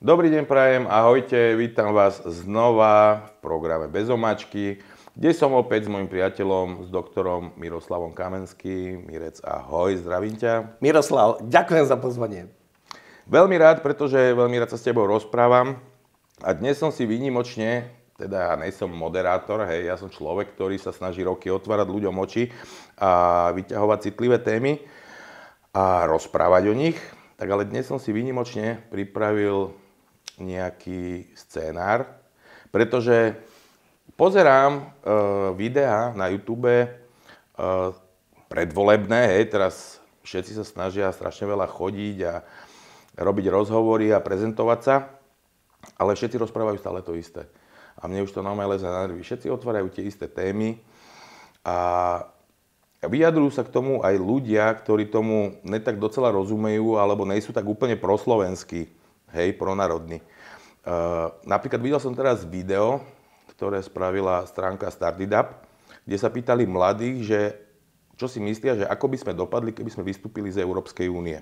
Dobrý deň prajem, ahojte, vítam vás znova v programe Bez omáčky, kde som opäť s mojím priateľom, s doktorom Miroslavom Kamenským. Mirec, ahoj, zdravím ťa. Miroslav, ďakujem za pozvanie. Veľmi rád, pretože veľmi rád sa s tebou rozprávam a dnes som si výnimočne, teda ja nejsom moderátor, hej, ja som človek, ktorý sa snaží roky otvárať ľuďom oči a vyťahovať citlivé témy a rozprávať o nich, tak ale dnes som si výnimočne pripravil nejaký scénár, pretože pozerám videá na YouTube predvolebné, hej, teraz všetci sa snažia strašne veľa chodiť a robiť rozhovory a prezentovať sa, ale všetci rozprávajú stále to isté. A mne už to normálne leze na nervy. Všetci otvárajú tie isté témy a vyjadrujú sa k tomu aj ľudia, ktorí tomu netak docela rozumejú alebo nejsú tak úplne proslovenskí, hej, pronárodní. Napríklad videl som teraz video, ktoré spravila stránka Startup, kde sa pýtali mladých, že čo si myslia, že ako by sme dopadli, keby sme vystúpili z Európskej únie.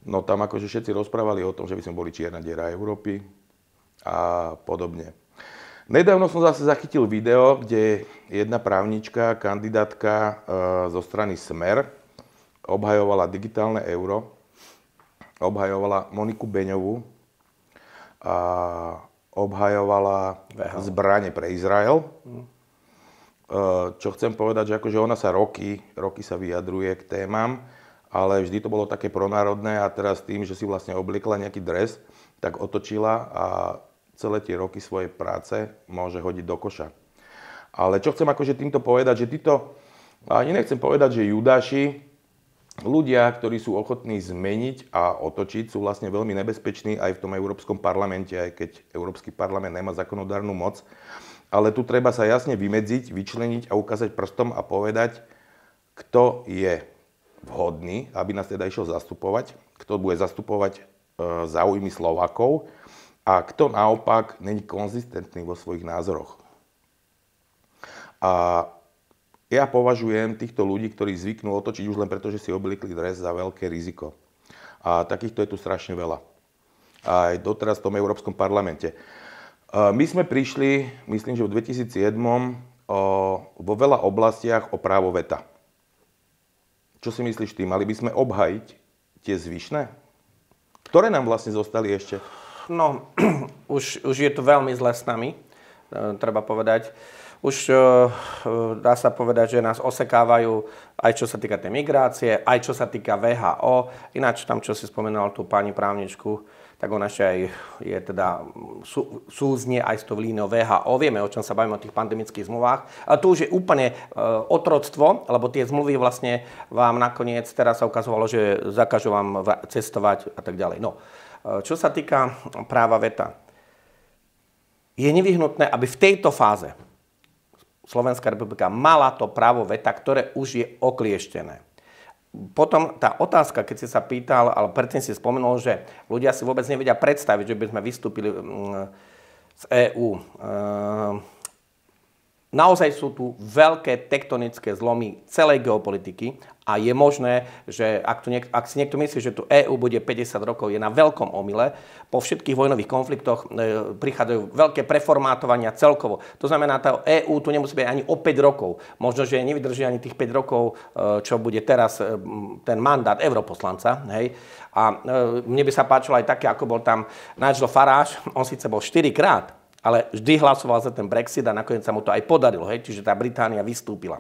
No tam akože všetci rozprávali o tom, že by sme boli čierna diera Európy a podobne. Nedávno som zase zachytil video, kde jedna právnička, kandidátka zo strany Smer obhajovala digitálne euro, obhajovala Moniku Beňovú a obhajovala zbrane pre Izrael. Čo chcem povedať, že akože ona sa roky sa vyjadruje k témam, ale vždy to bolo také pronárodné a teraz tým, že si vlastne obliekla nejaký dres, tak otočila a celé tie roky svojej práce môže hodiť do koša. Ale čo chcem akože týmto povedať, že títo, ani nechcem povedať, že judáši, ľudia, ktorí sú ochotní zmeniť a otočiť, sú vlastne veľmi nebezpeční aj v tom Európskom parlamente, aj keď Európsky parlament nemá zákonodárnu moc. Ale tu treba sa jasne vymedziť, vyčleniť a ukázať prstom a povedať, kto je vhodný, aby nás teda išiel zastupovať, kto bude zastupovať záujmy Slovákov a kto naopak není konzistentný vo svojich názoroch. A ja považujem týchto ľudí, ktorí zvyknú otočiť už len preto, že si obliekli dres, za veľké riziko. A takýchto je tu strašne veľa. Aj doteraz v tom Európskom parlamente. My sme prišli, myslím, že v 2007 vo veľa oblastiach o právo veta. Čo si myslíš ty? Mali by sme obhajiť tie zvyšné? Ktoré nám vlastne zostali ešte? No, už je to veľmi zle s nami, treba povedať. Už dá sa povedať, že nás osekávajú aj čo sa týka tej migrácie, aj čo sa týka VHO. Ináč tam, čo si spomenal tú pani právničku, tak ona ešte aj je teda súznie aj s tou líniou VHO. Vieme, o čom sa bavíme, o tých pandemických zmluvách. A tu už je úplne otroctvo, lebo tie zmluvy vlastne vám nakoniec teraz sa ukazovalo, že zakážu vám cestovať a tak ďalej. No, čo sa týka práva veta, je nevyhnutné, aby v tejto fáze Slovenská republika mala to právo veta, ktoré už je oklieštené. Potom tá otázka, keď si sa pýtal, ale predtým si spomenul, že ľudia si vôbec nevedia predstaviť, že by sme vystúpili z EÚ. Naozaj sú tu veľké tektonické zlomy celej geopolitiky a je možné, že ak si niekto myslí, že tu EÚ bude 50 rokov, je na veľkom omyle. Po všetkých vojnových konfliktoch prichádzajú veľké preformátovania celkovo. To znamená, tá EÚ tu nemusí byť ani o 5 rokov. Možno, že nevydrží ani tých 5 rokov, čo bude teraz ten mandát europoslanca. Hej. A mne by sa páčilo aj také, ako bol tam Nigel Farage. On síce bol 4-krát, ale vždy hlasoval za ten Brexit a nakoniec sa mu to aj podarilo, hej? Čiže tá Británia vystúpila.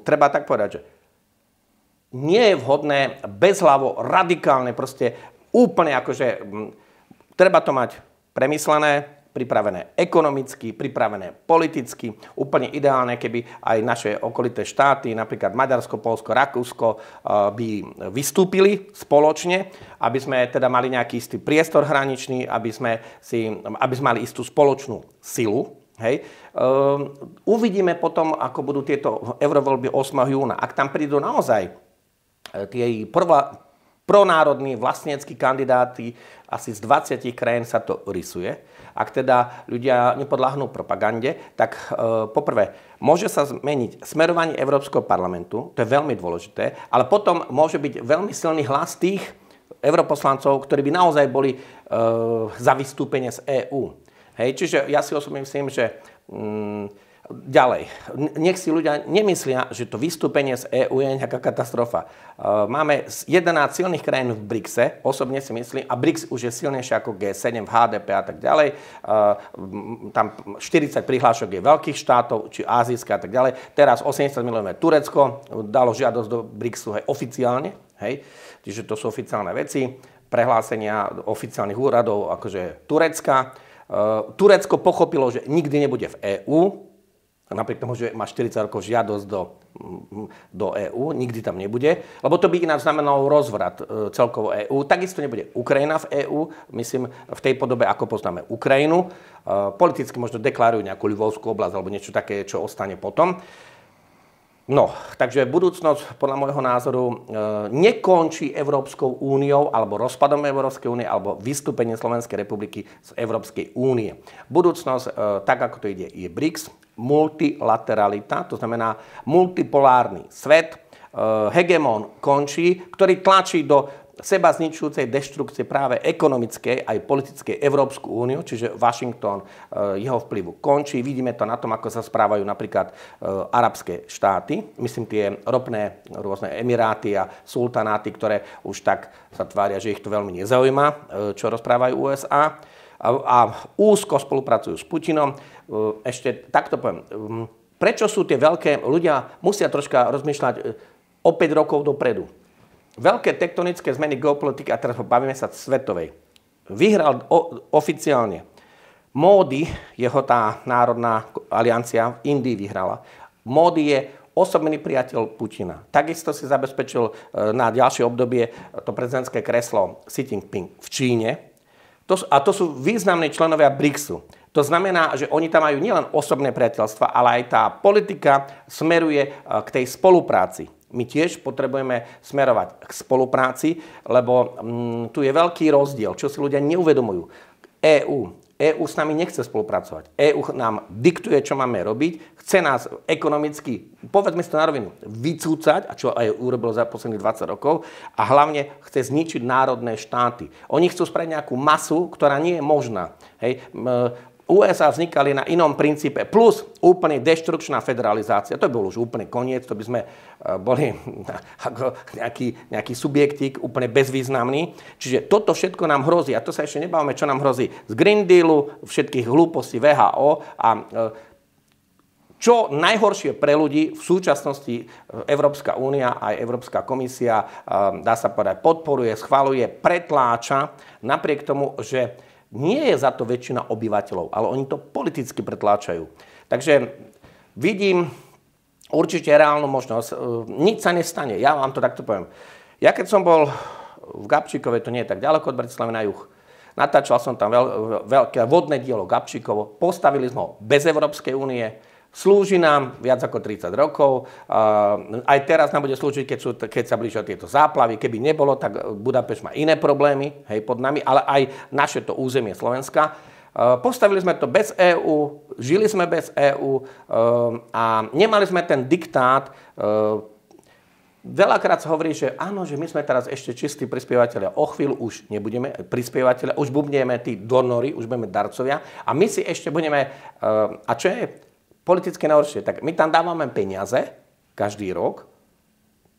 Treba tak povedať, že nie je vhodné bezhlavo, radikálne, proste úplne akože treba to mať premyslené, pripravené ekonomicky, pripravené politicky. Úplne ideálne, keby aj naše okolité štáty, napríklad Maďarsko, Poľsko, Rakúsko, by vystúpili spoločne, aby sme teda mali nejaký istý priestor hraničný, aby sme mali istú spoločnú silu. Hej. Uvidíme potom, ako budú tieto eurovoľby 8. júna. Ak tam prídu naozaj tie pronárodní vlastnícky kandidáti, asi z 20 krajín sa to rysuje. Ak teda ľudia nepodľahnú propagande, tak poprvé, môže sa zmeniť smerovanie Európskeho parlamentu, to je veľmi dôležité, ale potom môže byť veľmi silný hlas tých europoslancov, ktorí by naozaj boli za vystúpenie z EÚ. Hej, čiže ja si osobne myslím, že ďalej, nech si ľudia nemyslia, že to vystúpenie z EÚ je nejaká katastrofa. Máme 11 silných krajín v BRICSe, osobne si myslím, a BRICS už je silnejšie ako G7 v HDP a tak ďalej. Tam 40 prihlášok je veľkých štátov, či azijské a tak ďalej. Teraz 80 miliónové Turecko dalo žiadosť do BRICSu oficiálne, hej, čiže to sú oficiálne veci, prehlásenia oficiálnych úradov akože Turecka. Turecko pochopilo, že nikdy nebude v EÚ, napriek tomu, že má 40 rokov žiadosť do EÚ, nikdy tam nebude, lebo to by ináč znamenalo rozvrat celkovo EÚ. Takisto nebude Ukrajina v EÚ, myslím v tej podobe, ako poznáme Ukrajinu. Politicky možno deklarujú nejakú Lvovskú oblasť alebo niečo také, čo ostane potom. No, takže budúcnosť podľa môjho názoru nekončí Európskou úniou alebo rozpadom Európskej únie alebo vystúpenie Slovenskej republiky z Európskej únie. Budúcnosť, tak ako to ide, je BRICS, multilateralita, to znamená multipolárny svet, hegemon končí, ktorý tlačí do seba zničujúcej deštrukcie práve ekonomickej aj politickej Európsku úniu, čiže Washington, jeho vplyvu končí. Vidíme to na tom, ako sa správajú napríklad arabské štáty, myslím tie ropné rôzne emiráty a sultanáty, ktoré už tak sa tvária, že ich to veľmi nezaujíma, čo rozprávajú USA a úzko spolupracujú s Putinom. Ešte takto poviem, prečo sú tie veľké, ľudia musia troška rozmýšľať o 5 rokov dopredu. Veľké tektonické zmeny geopolitiky, a teraz bavíme sa svetovej, vyhral oficiálne Módi, jeho tá národná aliancia v Indii vyhrala. Módi je osobný priateľ Putina. Takisto si zabezpečil na ďalšie obdobie to prezidentské kreslo Xi Jinping v Číne. A to sú významní členovia BRICSu. To znamená, že oni tam majú nielen osobné priateľstva, ale aj tá politika smeruje k tej spolupráci. My tiež potrebujeme smerovať k spolupráci, lebo tu je veľký rozdiel, čo si ľudia neuvedomujú. EÚ s nami nechce spolupracovať. EÚ nám diktuje, čo máme robiť, chce nás ekonomicky, povedzme si to na rovinu, vycúcať, a čo aj urobilo za posledných 20 rokov, a hlavne chce zničiť národné štáty. Oni chcú spraviť nejakú masu, ktorá nie je možná. Hej. USA vznikali na inom princípe, plus úplne deštrukčná federalizácia. To by bol už úplne koniec, to by sme boli ako nejaký subjektík úplne bezvýznamný. Čiže toto všetko nám hrozí. A to sa ešte nebavíme, čo nám hrozí z Green Dealu, všetkých hlúpostí VHO a čo najhoršie pre ľudí v súčasnosti Európska únia aj Európska komisia, dá sa povedať, podporuje, schvaľuje, pretláča, napriek tomu, že nie je za to väčšina obyvateľov, ale oni to politicky pretláčajú. Takže vidím určite reálnu možnosť. Nič sa nestane, ja vám to takto poviem. Ja keď som bol v Gabčíkove, to nie je tak ďaleko od Bratislavy na juh, natáčal som tam veľké vodné dielo Gabčíkovo, postavili sme ho bez Európskej únie, slúži nám viac ako 30 rokov. Aj teraz nám bude slúžiť, keď sa blížia tieto záplavy. Keby nebolo, tak Budapešť má iné problémy, hej, pod nami, ale aj naše to územie Slovenska. Postavili sme to bez EÚ, žili sme bez EÚ a nemali sme ten diktát. Veľakrát sa hovorí, že áno, že my sme teraz ešte čistí prispievateľia. O chvíľu už nebudeme prispievateľia, už budeme tí donory, už budeme darcovia a my si ešte budeme... A čo je politicky najhoršie? Tak my tam dávame peniaze každý rok,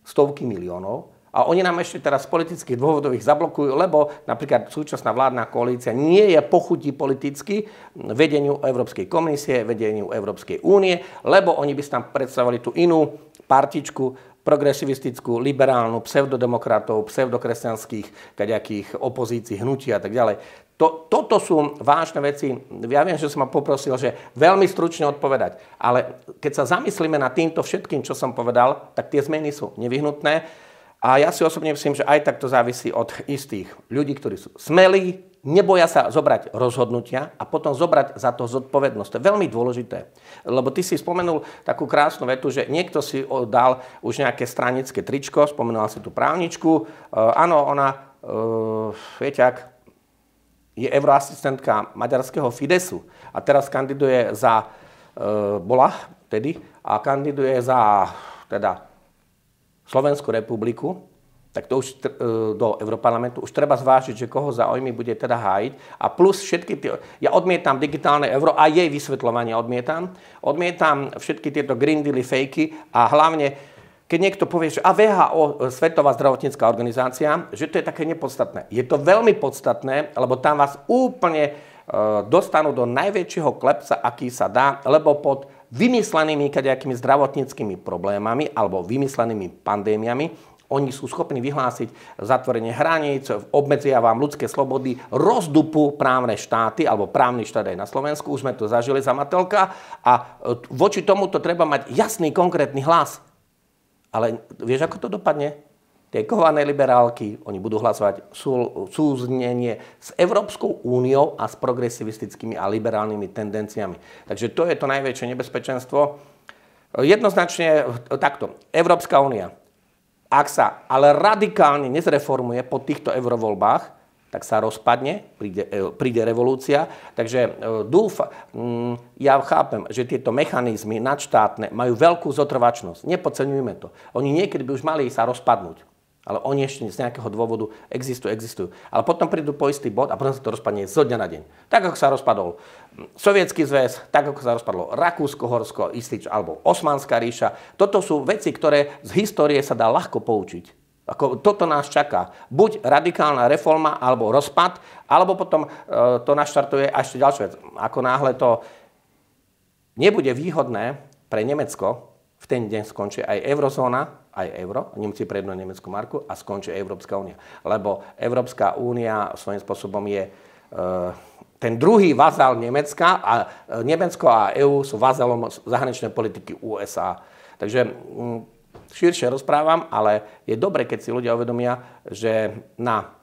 stovky miliónov, a oni nám ešte teraz z politických dôvodov ich zablokujú, lebo napríklad súčasná vládna koalícia nie je pochutí politicky vedeniu Európskej komisie, vedeniu Európskej únie, lebo oni by si tam predstavovali tú inú partičku, progresivistickú, liberálnu, pseudodemokratov, pseudokresťanských, kaďakých opozícií, hnutí a tak ďalej. Toto sú vážne veci. Ja viem, že som ma poprosil, že veľmi stručne odpovedať, ale keď sa zamyslíme nad týmto všetkým, čo som povedal, tak tie zmeny sú nevyhnutné. A ja si osobne myslím, že aj tak to závisí od istých ľudí, ktorí sú smelí, neboja sa zobrať rozhodnutia a potom zobrať za to zodpovednosť. To je veľmi dôležité. Lebo ty si spomenul takú krásnu vetu, že niekto si dal už nejaké stranické tričko, spomenula si tú právničku. Áno, ona, viete, je euroasistentka maďarského Fidesu a teraz kandiduje za, bola tedy, a kandiduje za teda Slovenskú republiku. tak to už do Europarlamentu už treba zvážiť, že koho záujmy bude teda hájiť. A plus všetky tie... Ja odmietam digitálne euro a jej vysvetľovanie odmietam. Odmietam všetky tieto Green Deally, fejky a hlavne, keď niekto povie, že WHO, Svetová zdravotnícka organizácia, že to je také nepodstatné. Je to veľmi podstatné, lebo tam vás úplne dostanú do najväčšieho klepsa, aký sa dá, lebo pod vymyslenými kadejakými zdravotníckymi problémami alebo vymyslenými pandémiami oni sú schopní vyhlásiť zatvorenie hraníc, obmedzia vám ľudské slobody, rozdupú právne štáty, alebo právny štát aj na Slovensku, už sme to zažili za Matelka a voči tomuto treba mať jasný, konkrétny hlas. Ale vieš, ako to dopadne? Tie kované liberálky, oni budú hlasovať súznenie s Európskou úniou a s progresivistickými a liberálnymi tendenciami. Takže to je to najväčšie nebezpečenstvo. Jednoznačne takto. Európska únia. Ak sa ale radikálne nezreformuje po týchto eurovoľbách, tak sa rozpadne, príde revolúcia. Takže ja chápem, že tieto mechanizmy nadštátne majú veľkú zotrvačnosť. Nepodceňujme to. Oni niekedy by už mali sa rozpadnúť. Ale oni ešte z nejakého dôvodu existujú. Ale potom prídu po istý bod a potom sa to rozpadne zo dňa na deň. Tak, ako sa rozpadol Sovietsky zväz, tak, ako sa rozpadlo Rakúsko-Horsko, alebo Osmanská ríša. Toto sú veci, ktoré z histórie sa dá ľahko poučiť. Toto nás čaká. Buď radikálna reforma, alebo rozpad, alebo potom to naštartuje ešte ďalšia vec. Ako náhle to nebude výhodné pre Nemecko, v ten deň skončí aj eurozóna, aj euro, Nemci prejdú na nemeckú marku a skončí Európska únia. Lebo Európska únia svojím spôsobom je ten druhý vazal Nemecka a Nemecko a EÚ sú vazalom zahraničnej politiky USA. Takže širšie rozprávam, ale je dobre, keď si ľudia uvedomia, že na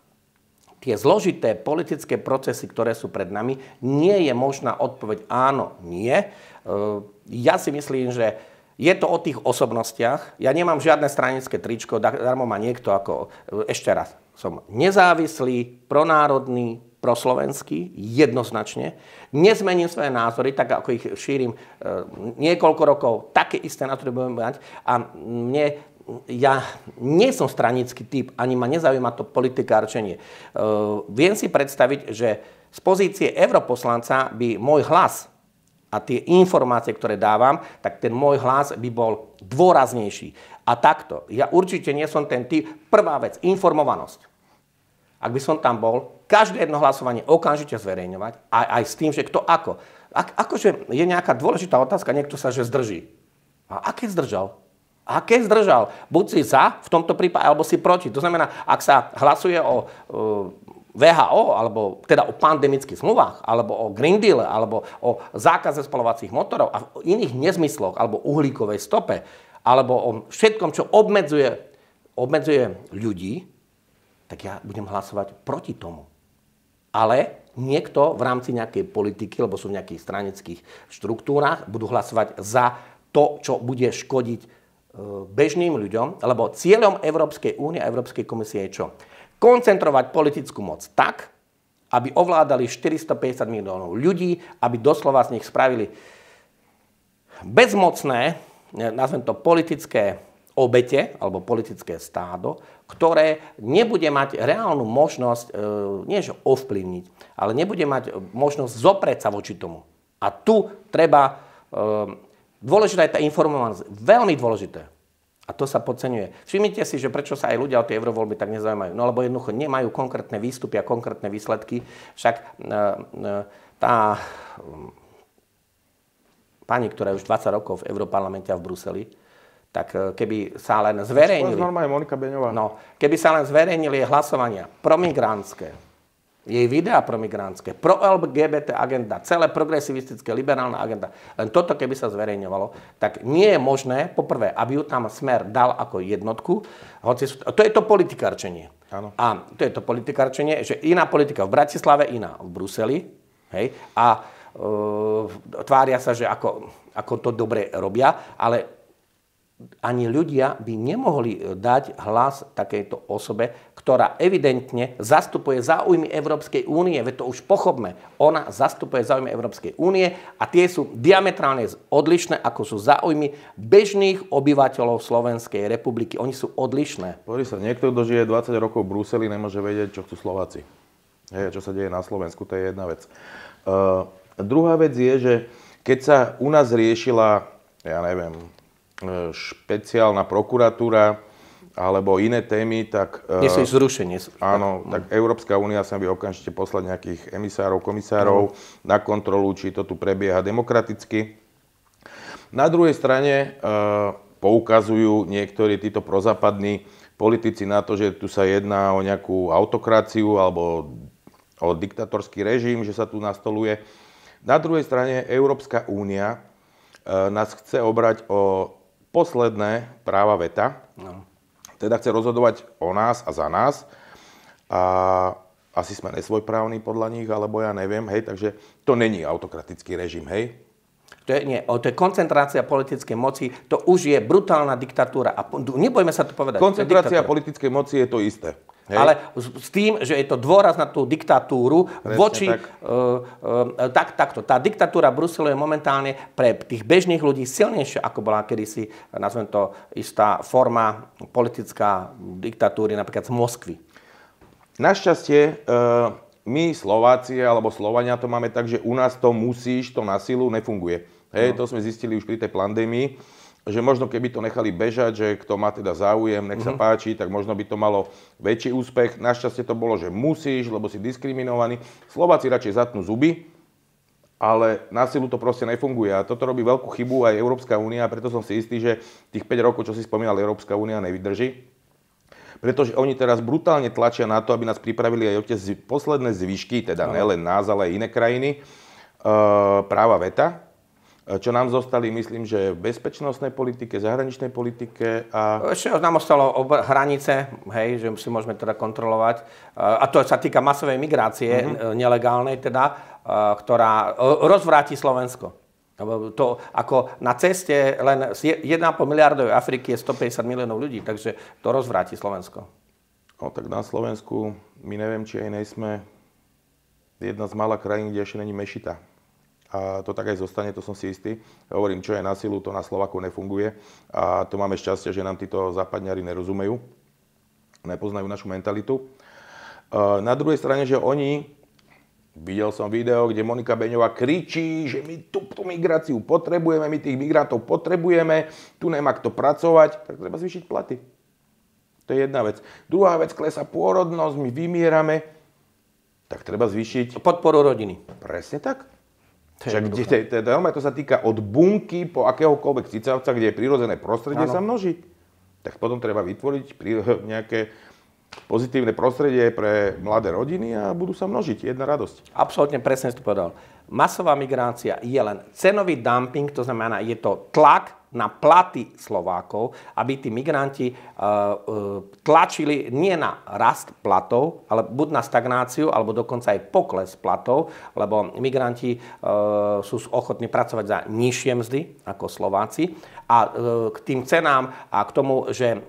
tie zložité politické procesy, ktoré sú pred nami, nie je možná odpoveď áno, nie. Ja si myslím, že je to o tých osobnostiach. Ja nemám žiadne stranické tričko, darmo má niekto ako... Ešte raz, som nezávislý, pronárodný, proslovenský, jednoznačne. Nezmením svoje názory, tak ako ich šírim niekoľko rokov, také isté názory budem mať. A ja nie som stranický typ, ani ma nezaujíma to politikárčenie. Viem si predstaviť, že z pozície europoslanca by môj hlas a tie informácie, ktoré dávam, tak ten môj hlas by bol dôraznejší. A takto. Ja určite nie som ten typ. Prvá vec, informovanosť. Ak by som tam bol, každé jedno hlasovanie okamžite zverejňovať, aj s tým, že kto ako. Akože je nejaká dôležitá otázka, niekto sa že zdrží. A aké zdržal? Aké zdržal? Buď si za, v tomto prípade, alebo si proti. To znamená, ak sa hlasuje o WHO, alebo teda o pandemických zmluvách, alebo o Green Deal, alebo o zákaze spaľovacích motorov a o iných nezmysloch, alebo uhlíkovej stope, alebo o všetkom, čo obmedzuje ľudí, tak ja budem hlasovať proti tomu. Ale niekto v rámci nejakej politiky, lebo sú v nejakých stranických štruktúrach, budú hlasovať za to, čo bude škodiť bežným ľuďom, lebo cieľom Európskej únie a Európskej komisie je čo? Koncentrovať politickú moc tak, aby ovládali 450 miliónov ľudí, aby doslova z nich spravili bezmocné, nazvem to politické obete, alebo politické stádo, ktoré nebude mať reálnu možnosť, nie že ovplyvniť, ale nebude mať možnosť zoprieť sa voči tomu. A tu treba, dôležitá je tá informovanosť, veľmi dôležité. A to sa podceňuje. Všimnite si, že prečo sa aj ľudia o tie eurovoľby tak nezaujímajú. No lebo jednoducho nemajú konkrétne výstupy a konkrétne výsledky. Však tá pani, ktorá je už 20 rokov v Europarlamente a v Bruseli, tak keby sa len zverejnili... Normálne Monika Beňová. No, keby sa len zverejnili hlasovania promigrantské, jej videá promigrantské, pro-LGBT agenda, celé progresivistické, liberálna agenda. Len toto, keby sa zverejňovalo, tak nie je možné, poprvé, aby ju tam Smer dal ako jednotku. To je to politikárčenie. Áno. A to je to politikárčenie, že iná politika v Bratislave, iná v Bruseli. Hej? A tvária sa, že ako to dobre robia, ale ani ľudia by nemohli dať hlas takejto osobe, ktorá evidentne zastupuje záujmy Európskej únie. Veď to už pochopme. Ona zastupuje záujmy Európskej únie a tie sú diametrálne odlišné, ako sú záujmy bežných obyvateľov Slovenskej republiky. Oni sú odlišné. Pozri sa, niekto, kto žije 20 rokov v Bruseli, nemôže vedieť, čo chcú Slováci. Čo sa deje na Slovensku, to je jedna vec. Druhá vec je, že keď sa u nás riešila, ja neviem, špeciálna prokuratúra alebo iné témy, tak... Nesú zrušenie. Áno, tak Európska únia sa by okamžite poslať nejakých emisárov, komisárov na kontrolu, či to tu prebieha demokraticky. Na druhej strane poukazujú niektorí títo prozápadní politici na to, že tu sa jedná o nejakú autokraciu alebo o diktatorský režim, že sa tu nastoluje. Na druhej strane Európska únia nás chce obrať o posledné práva veta. No. Teda chce rozhodovať o nás a za nás. A asi sme nesvojprávni podľa nich, alebo ja neviem, hej, takže to není autokratický režim, hej. To je koncentrácia politickej moci, to už je brutálna diktatúra. A nebojme sa to povedať. Koncentrácia politickej moci je to isté. Hej. Ale s tým, že je to dôraz na tú diktatúru voči... Takto. Tá diktatúra Bruselu je momentálne pre tých bežných ľudí silnejšia, ako bola kedysi, nazvem to, istá forma politická diktatúry, napríklad z Moskvy. Našťastie my Slováci alebo Slovania to máme tak, že u nás to musíš, to na silu nefunguje. Hej, to sme zistili už pri tej pandémii, že možno keby to nechali bežať, že kto má teda záujem, nech sa páči, tak možno by to malo väčší úspech. Našťastie to bolo, že musíš, lebo si diskriminovaný. Slováci radšej zatnú zuby, ale na silu to proste nefunguje. A toto robí veľkú chybu aj Európska únia, preto som si istý, že tých 5 rokov, čo si spomínal, Európska únia nevydrží. Pretože oni teraz brutálne tlačia na to, aby nás pripravili aj o tie posledné zvyšky, teda nielen nás, ale aj iné krajiny, práva veta, čo nám zostali, myslím, že v bezpečnostnej politike, zahraničnej politike a... Ešte nám ostalo hranice, hej, že si môžeme teda kontrolovať. A to sa týka masovej migrácie, nelegálnej teda, ktorá rozvráti Slovensko. To ako na ceste len 1,5 miliardovej Afriky je 150 miliónov ľudí, takže to rozvráti Slovensko. No tak na Slovensku, my neviem, či aj nejsme jedna z mála krajín, kde ešte není mešita. A to tak aj zostane, to som si istý. Hovorím, čo je na silu, to na Slovákov nefunguje. A to máme šťastie, že nám títo západňari nerozumejú. Nepoznajú našu mentalitu. Na druhej strane, že oni... Videl som video, kde Monika Beňová kričí, že my tú migráciu potrebujeme, my tých migrantov potrebujeme, tu nemá kto pracovať, tak treba zvýšiť platy. To je jedna vec. Druhá vec, klesá pôrodnosť, my vymierame, tak treba zvýšiť... Podporu rodiny. Presne tak. To sa týka od bunky po akéhokoľvek cicavca, kde je prirodzené prostredie, sa množí. Tak potom treba vytvoriť nejaké pozitívne prostredie pre mladé rodiny a budú sa množiť. Jedna radosť. Absolútne presne si to povedal. Masová migrácia je len cenový dumping, to znamená, je to tlak na platy Slovákov, aby tí migranti tlačili nie na rast platov, ale buď na stagnáciu, alebo dokonca aj pokles platov, lebo migranti sú ochotní pracovať za nižšie mzdy ako Slováci a k tým cenám a k tomu, že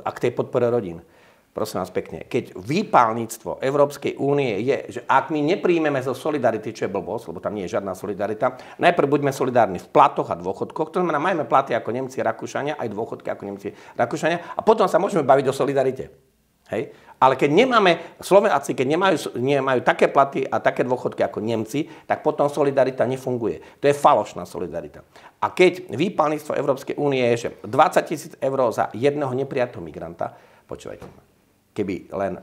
a k tej podpore rodín. Prosím vás pekne, keď výpálnictvo Európskej únie je, že ak my nepríjmeme zo solidarity, čo je blbosť, lebo tam nie je žiadna solidarita, najprv buďme solidárni v platoch a dôchodkoch, to znamená, majme platy ako Nemci, Rakúšania, aj dôchodky ako Nemci, Rakúšania a potom sa môžeme baviť o solidarite. Hej? Ale keď nemáme, Slováci, keď nemajú také platy a také dôchodky ako Nemci, tak potom solidarita nefunguje. To je falošná solidarita. A keď výpálnictvo Európskej únie je, že 20 000 eur za jedného neprijatého migranta, počúvajte ma. Keby len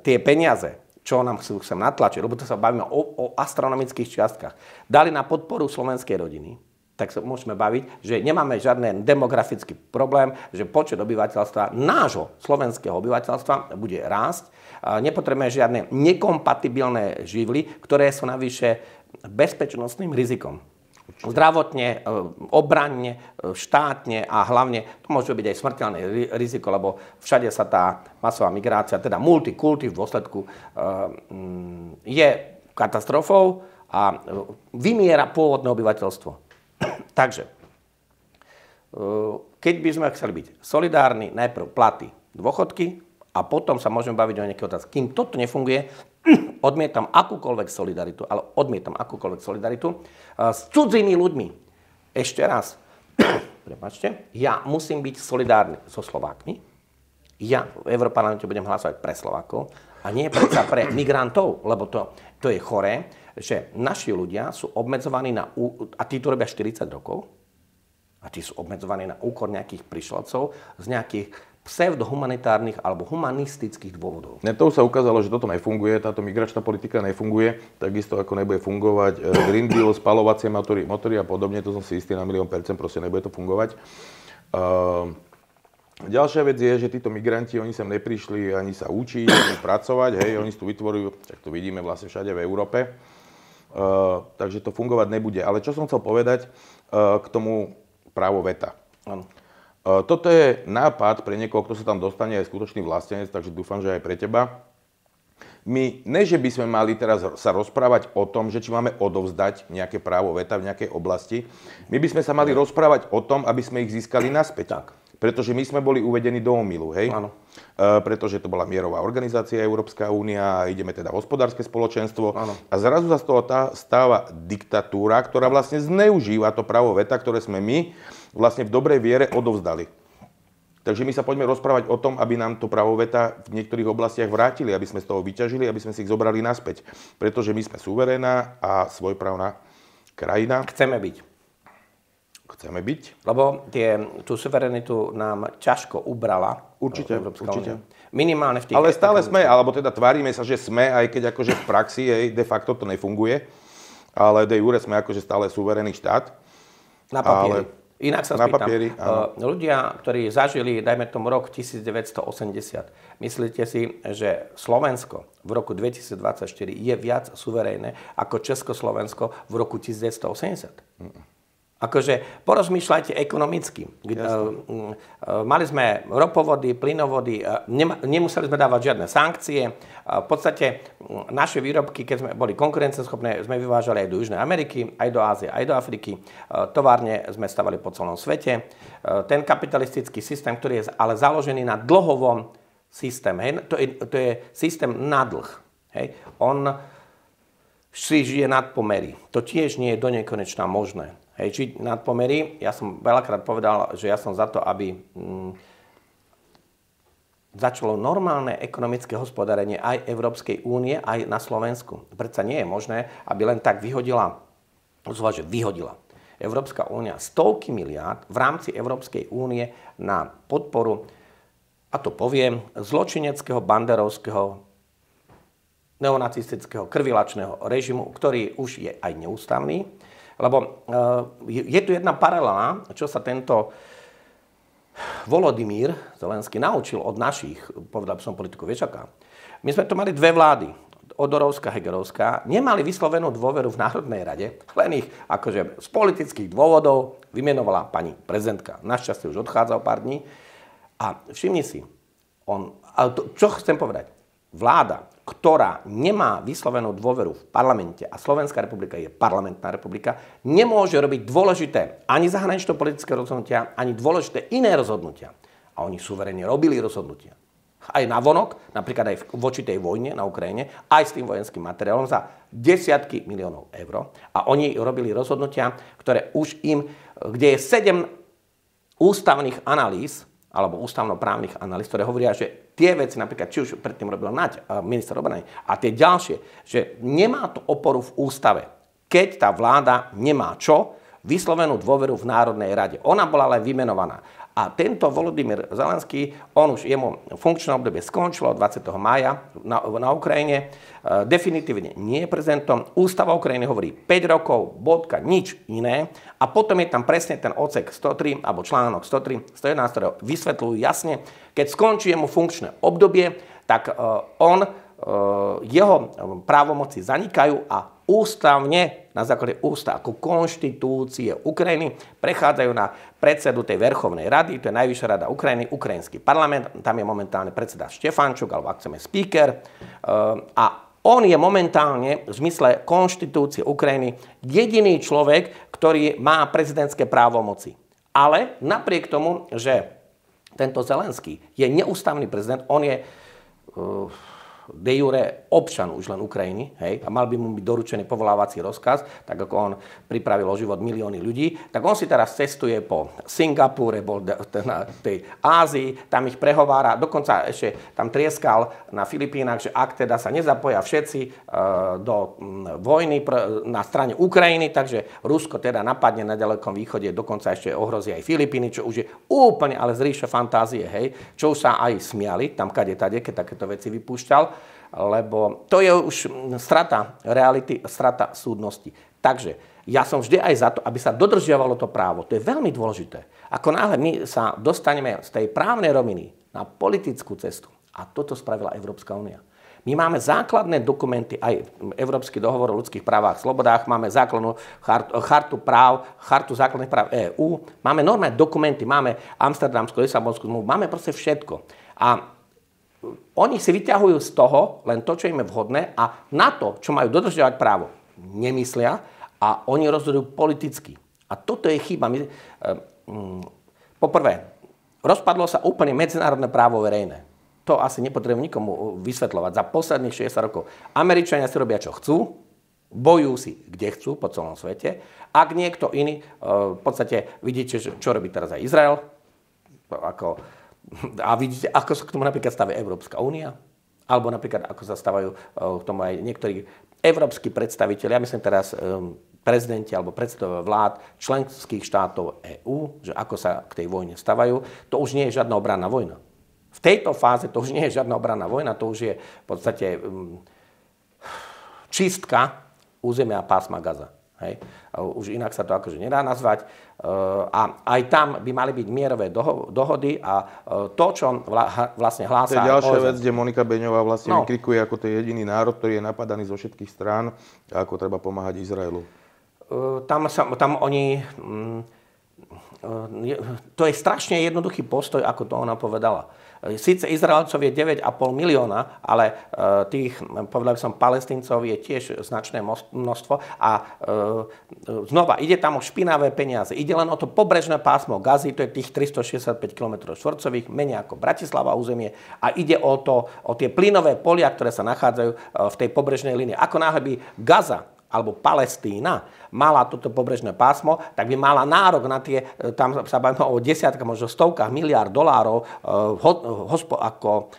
tie peniaze, čo nám chcú sem natlačiť, lebo to sa bavíme o astronomických čiastkách, dali na podporu slovenskej rodiny, tak sa môžeme baviť, že nemáme žiadny demografický problém, že počet obyvateľstva, nášho slovenského obyvateľstva bude rásť. Nepotrebujeme žiadne nekompatibilné živly, ktoré sú navyše bezpečnostným rizikom. Zdravotne, obranne, štátne a hlavne to môže byť aj smrteľné riziko, lebo všade sa tá masová migrácia, teda multikulty v dôsledku je katastrofou a vymiera pôvodné obyvateľstvo. Takže keď by sme chceli byť solidárni, najprv platy, dôchodky a potom sa môžeme baviť o nejaké otázky. Kým toto nefunguje, odmietam akúkoľvek solidaritu, s cudzými ľuďmi. Ešte raz, prepáčte, ja musím byť solidárny so Slovákmi. Ja v Európarlamente budem hlasovať pre Slovákov a nie predsa pre migrantov, lebo to je choré, že naši ľudia sú obmedzovaní a tí tu robia 40 rokov, a tí sú obmedzovaní na úkor nejakých prišľadcov z nejakých pseudohumanitárnych alebo humanistických dôvodov. To sa ukázalo, že toto nefunguje, táto migračná politika nefunguje, takisto ako nebude fungovať Green Deal, spalovacie motory a podobne, to som si istý na 1,000,000%, proste nebude to fungovať. Ďalšia vec je, že títo migranti, oni sem neprišli ani sa učiť, ani pracovať, hej, oni tu vytvorujú, tak to vidíme vlastne všade v Európe, takže to fungovať nebude. Ale čo som chcel povedať k tomu právo veta. Toto je nápad pre niekoho, kto sa tam dostane aj skutočný vlastenec, takže dúfam, že aj pre teba. My, ne že by sme mali teraz sa rozprávať o tom, že či máme odovzdať nejaké právo veta v nejakej oblasti, my by sme sa mali rozprávať o tom, aby sme ich získali naspäť. Tak. Pretože my sme boli uvedení do omylu, hej? Áno. Pretože to bola mierová organizácia Európska únia, ideme teda hospodárske spoločenstvo. Áno. A zrazu sa z toho stáva diktatúra, ktorá vlastne zneužíva to právo veta, ktoré sme my vlastne v dobrej viere odovzdali. Takže my sa poďme rozprávať o tom, aby nám to právo veta v niektorých oblastiach vrátili, aby sme z toho vyťažili, aby sme si ich zobrali naspäť. Pretože my sme suverénna a svojprávna krajina. Chceme byť. Lebo tú suverenitu nám ťažko ubrala Európska únia. Minimálne v tých... Ale stále sme, alebo teda tvárime sa, že sme, aj keď akože v praxi de facto to nefunguje. Ale de jure sme akože stále suverénny štát. Na papieri. Inak sa spýtam. Ľudia, ktorí zažili, dajme tomu rok 1980, myslíte si, že Slovensko v roku 2024 je viac suverénne ako Československo v roku 1980? Akože porozmýšľajte ekonomicky. Mali sme ropovody, plynovody, nemuseli sme dávať žiadne sankcie. V podstate naše výrobky, keď sme boli konkurenceschopné, sme vyvážali aj do Južnej Ameriky, aj do Ázie, aj do Afriky. Továrne sme stavali po celom svete. Ten kapitalistický systém, ktorý je ale založený na dlhovom systéme, to je systém na dlh. Hej. On si žije nad pomery. To tiež nie je do nekonečna možné. Hej, či nadpomery, ja som veľakrát povedal, že ja som za to, aby začalo normálne ekonomické hospodárenie aj Európskej únie, aj na Slovensku. Predsa nie je možné, aby len tak vyhodila Európska únia stovky miliárd v rámci Európskej únie na podporu, a to poviem, zločineckého, banderovského, neonacistického, krvilačného režimu, ktorý už je aj neústavný. Lebo je tu jedna paralela, čo sa tento Volodymyr Zelenský naučil od našich, povedal by som politikov, vieš aká. My sme tu mali dve vlády, Odorovská, Hegerovská, nemali vyslovenú dôveru v Národnej rade, len ich akože z politických dôvodov vymenovala pani prezidentka. Našťastie už odchádza o pár dní. A všimni si, čo chcem povedať, vláda, ktorá nemá vyslovenú dôveru v parlamente, a Slovenská republika je parlamentná republika, nemôže robiť dôležité ani zahranično-politické rozhodnutia, ani dôležité iné rozhodnutia. A oni suverene robili rozhodnutia. Aj navonok, napríklad aj voči tej vojne na Ukrajine, aj s tým vojenským materiálom za desiatky miliónov eur. A oni robili rozhodnutia, ktoré kde je 7 ústavných analýz, alebo ústavnoprávnych analýz, ktoré hovoria, že tie veci, napríklad, či už predtým robil Naď, minister obrany, a tie ďalšie, že nemá to oporu v ústave, keď tá vláda nemá vyslovenú dôveru v Národnej rade. Ona bola len vymenovaná. A tento Volodymyr Zelenský, jemu funkčné obdobie skončilo 20. mája na Ukrajine, definitívne nie je prezidentom. Ústava Ukrajiny hovorí 5 rokov, bodka, nič iné. A potom je tam presne ten odsek 103, alebo článok 103, 111, ktoré vysvetľujú jasne, keď skončí jemu funkčné obdobie, tak jeho právomoci zanikajú a ústavne, na základe ústav ako konštitúcie Ukrajiny, prechádzajú na predsedu tej Verchovnej rady, to je Najvyššia rada Ukrajiny, ukrajinský parlament, tam je momentálne predseda Štefánčuk, alebo ak chceme speaker, a on je momentálne v zmysle konštitúcie Ukrajiny jediný človek, ktorý má prezidentské právomoci. Ale napriek tomu, že tento Zelenský je neústavný prezident, on je de jure občan už len Ukrajiny, hej, a mal by mu byť doručený povolávací rozkaz, tak ako on pripravil o život milióny ľudí, tak on si teraz cestuje po Singapúre, bol na tej Ázii, tam ich prehovára, dokonca ešte tam trieskal na Filipínach, že ak teda sa nezapoja všetci do vojny na strane Ukrajiny, takže Rusko teda napadne na ďalekom východe, dokonca ešte ohrozí aj Filipíny, čo už je úplne ale z ríše fantázie, hej, čo už sa aj smiali, tam kade tade, keď takéto veci vypúšťal, lebo to je už strata reality, strata súdnosti. Takže ja som vždy aj za to, aby sa dodržiavalo to právo. To je veľmi dôležité. Ako náhle my sa dostaneme z tej právnej roviny na politickú cestu, a toto spravila Európska únia. My máme základné dokumenty, aj Európsky dohovor o ľudských právach a slobodách, máme základnú chartu základných práv EÚ, máme normálne dokumenty, máme Amsterdamskú, Lisabonskú zmluvu, máme proste všetko. A oni si vyťahujú z toho len to, čo im je vhodné a na to, čo majú dodržiavať právo, nemyslia a oni rozhodujú politicky. A toto je chyba. Poprvé, rozpadlo sa úplne medzinárodné právo verejné. To asi nepotrebujem nikomu vysvetľovať. Za posledných 60 rokov Američania si robia, čo chcú, bojujú si, kde chcú, po celom svete. Ak niekto iný, v podstate vidíte, čo robí teraz aj Izrael, a vidíte, ako sa k tomu napríklad stavia Európska únia, alebo napríklad ako sa stavajú k tomu aj niektorí európski predstavitelia, ja myslím teraz prezidenti alebo predstavitelia vlád členských štátov EÚ, že ako sa k tej vojne stavajú, to už nie je žiadna obranná vojna. V tejto fáze to už nie je žiadna obranná vojna, to už je v podstate čistka územia pásma Gaza. Hej. Už inak sa to akože nedá nazvať. A aj tam by mali byť mierové dohody a to, čo vlastne hlása... To je ďalšia vec, kde Monika Beňová vlastne vykrikuje, ako to je jediný národ, ktorý je napadaný zo všetkých strán a ako treba pomáhať Izraelu. Tam oni... To je strašne jednoduchý postoj, ako to ona povedala. Síce Izraelcov je 9,5 milióna, ale tých, povedal by som, Palestíncov je tiež značné množstvo a znova, ide tam o špinavé peniaze. Ide len o to pobrežné pásmo Gazy, to je tých 365 km štvorcových, menej ako Bratislava územie a ide o tie plynové polia, ktoré sa nachádzajú v tej pobrežnej línii. Ako náhle by Gaza alebo Palestína mala toto pobrežné pásmo, tak by mala nárok na tie, tam sa bavíme o desiatkách, možno stovkách miliárd dolárov ako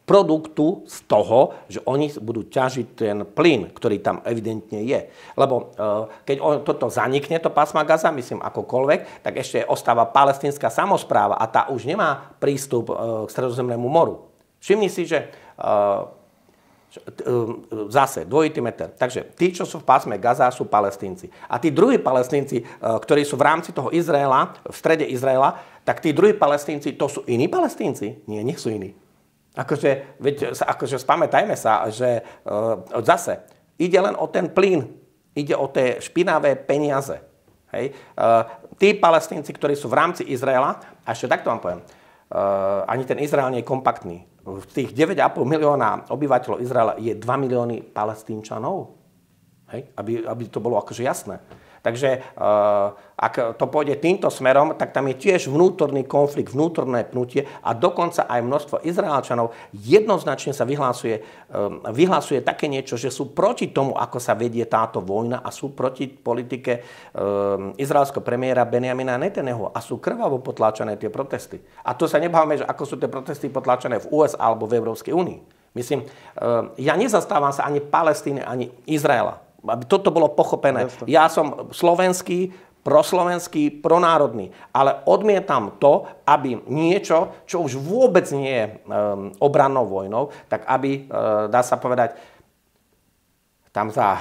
produktu z toho, že oni budú ťažiť ten plyn, ktorý tam evidentne je. Lebo keď toto zanikne, to pásma Gaza, myslím akokoľvek, tak ešte ostáva palestínska samospráva a tá už nemá prístup k Stredozemnému moru. Všimni si, že zase dvojitý meter. Takže tí, čo sú v pásme Gaza, sú Palestínci. A tí druhí Palestínci, ktorí sú v rámci toho Izraela, v strede Izraela, tak tí druhí Palestínci, to sú iní Palestínci? Nie, nech sú iní. Akože spamätajme sa, že zase ide len o ten plyn, ide o tie špinavé peniaze. Hej? Tí Palestínci, ktorí sú v rámci Izraela, a ešte takto vám poviem, ani ten Izrael nie je kompaktný. V tých 9,5 milióna obyvateľov Izraela je 2 milióny Palestínčanov. Hej? Aby to bolo akože jasné. Takže ak to pôjde týmto smerom, tak tam je tiež vnútorný konflikt, vnútorné pnutie a dokonca aj množstvo Izraelčanov jednoznačne sa vyhlasuje také niečo, že sú proti tomu, ako sa vedie táto vojna a sú proti politike izraelského premiéra Benjamina Netanyahu a sú krvavo potláčané tie protesty. A to sa nebavíme, že ako sú tie protesty potláčané v USA alebo v Európskej únii. Myslím, ja nezastávam sa ani Palestíny, ani Izraela. Aby toto bolo pochopené. Jasne. Ja som slovenský, proslovenský, pronárodný, ale odmietam to, aby niečo, čo už vôbec nie je obrannou vojnou, tak aby, dá sa povedať, tam za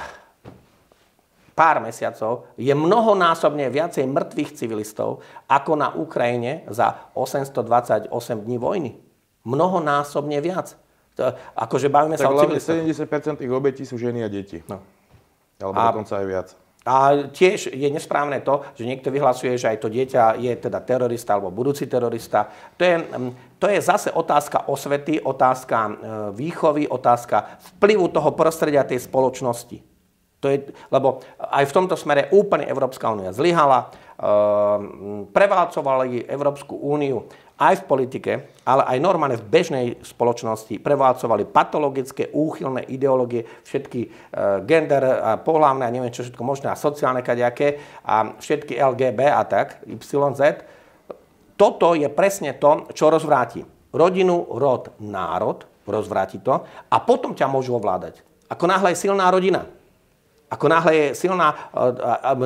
pár mesiacov je mnohonásobne viacej mŕtvych civilistov ako na Ukrajine za 828 dní vojny. Mnohonásobne viac. Akože bavíme sa o civilistov. 70% tých obetí sú ženy a deti. No. Alebo dokonca aj viac. A tiež je nesprávne to, že niekto vyhlasuje, že aj to dieťa je teda terorista alebo budúci terorista. To je zase otázka osvety, otázka výchovy, otázka vplyvu toho prostredia tej spoločnosti. Lebo aj v tomto smere úplne Európska únia zlyhala. prevalcovali Európsku úniu aj v politike, ale aj normálne v bežnej spoločnosti prevalcovali patologické, úchylné ideológie, všetky gender a pohlavné a neviem čo všetko možné a sociálne kadejaké a všetky LGB a tak, YZ. Toto je presne to, čo rozvráti rodinu, rod, národ, rozvráti to a potom ťa môžu ovládať. Ako náhle je silná rodina, ako náhle je silná,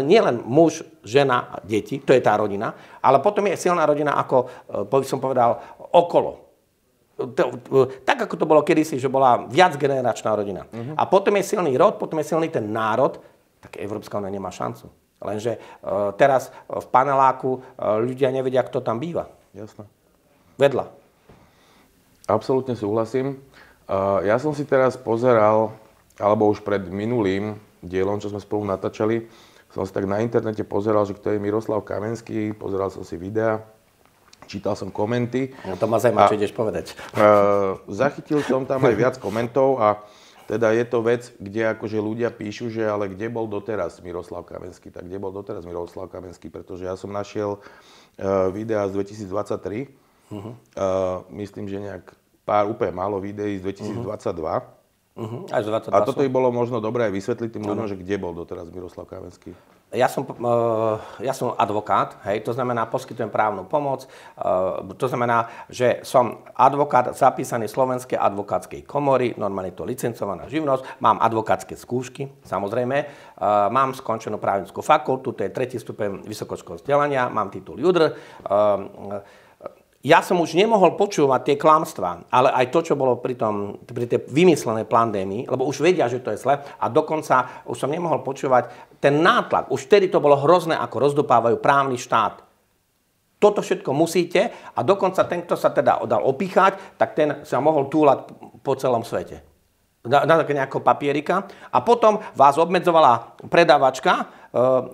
nielen muž, žena, deti, to je tá rodina, ale potom je silná rodina ako, by som povedal, okolo. Tak, ako to bolo kedysi, že bola viacgeneračná rodina. A potom je silný rod, potom je silný ten národ, tak Európska únia nemá šancu. Lenže teraz v paneláku ľudia nevedia, kto tam býva. Jasné. Vedľa. Absolútne súhlasím. Ja som si teraz pozeral, alebo už pred minulým dielom, čo sme spolu natáčali, som si tak na internete pozeral, že kto je Miroslav Kamenský, pozeral som si videa, čítal som komenty. No to ma zaujíma, čo ideš povedať. Zachytil som tam aj viac komentov a teda je to vec, kde akože ľudia píšu, že ale kde bol doteraz Miroslav Kamenský, tak kde bol doteraz Miroslav Kamenský, pretože ja som našiel videa z 2023, myslím, že nejak úplne málo videí z 2022, až 22 a toto by bolo možno dobré aj vysvetliť tým ľuďom, že kde bol doteraz Miroslav Kamenský. Ja som advokát, hej, to znamená, poskytujem právnu pomoc, to znamená, že som advokát zapísaný Slovenskej advokátskej komory, normálne to licencovaná živnosť, mám advokátske skúšky, samozrejme, mám skončenú právnickú fakultu, to je 3. stupeň vysokoškolského vzdelania, mám titul JUDr. Ja som už nemohol počúvať tie klamstvá, ale aj to, čo bolo pri tej vymyslenej pandémii, lebo už vedia, že to je zle a dokonca už som nemohol počúvať ten nátlak. Už vtedy to bolo hrozné, ako rozdupávajú právny štát. Toto všetko musíte a dokonca ten, kto sa teda dal opíchať, tak ten sa mohol túlať po celom svete. Na nejakého papierika. A potom vás obmedzovala predávačka,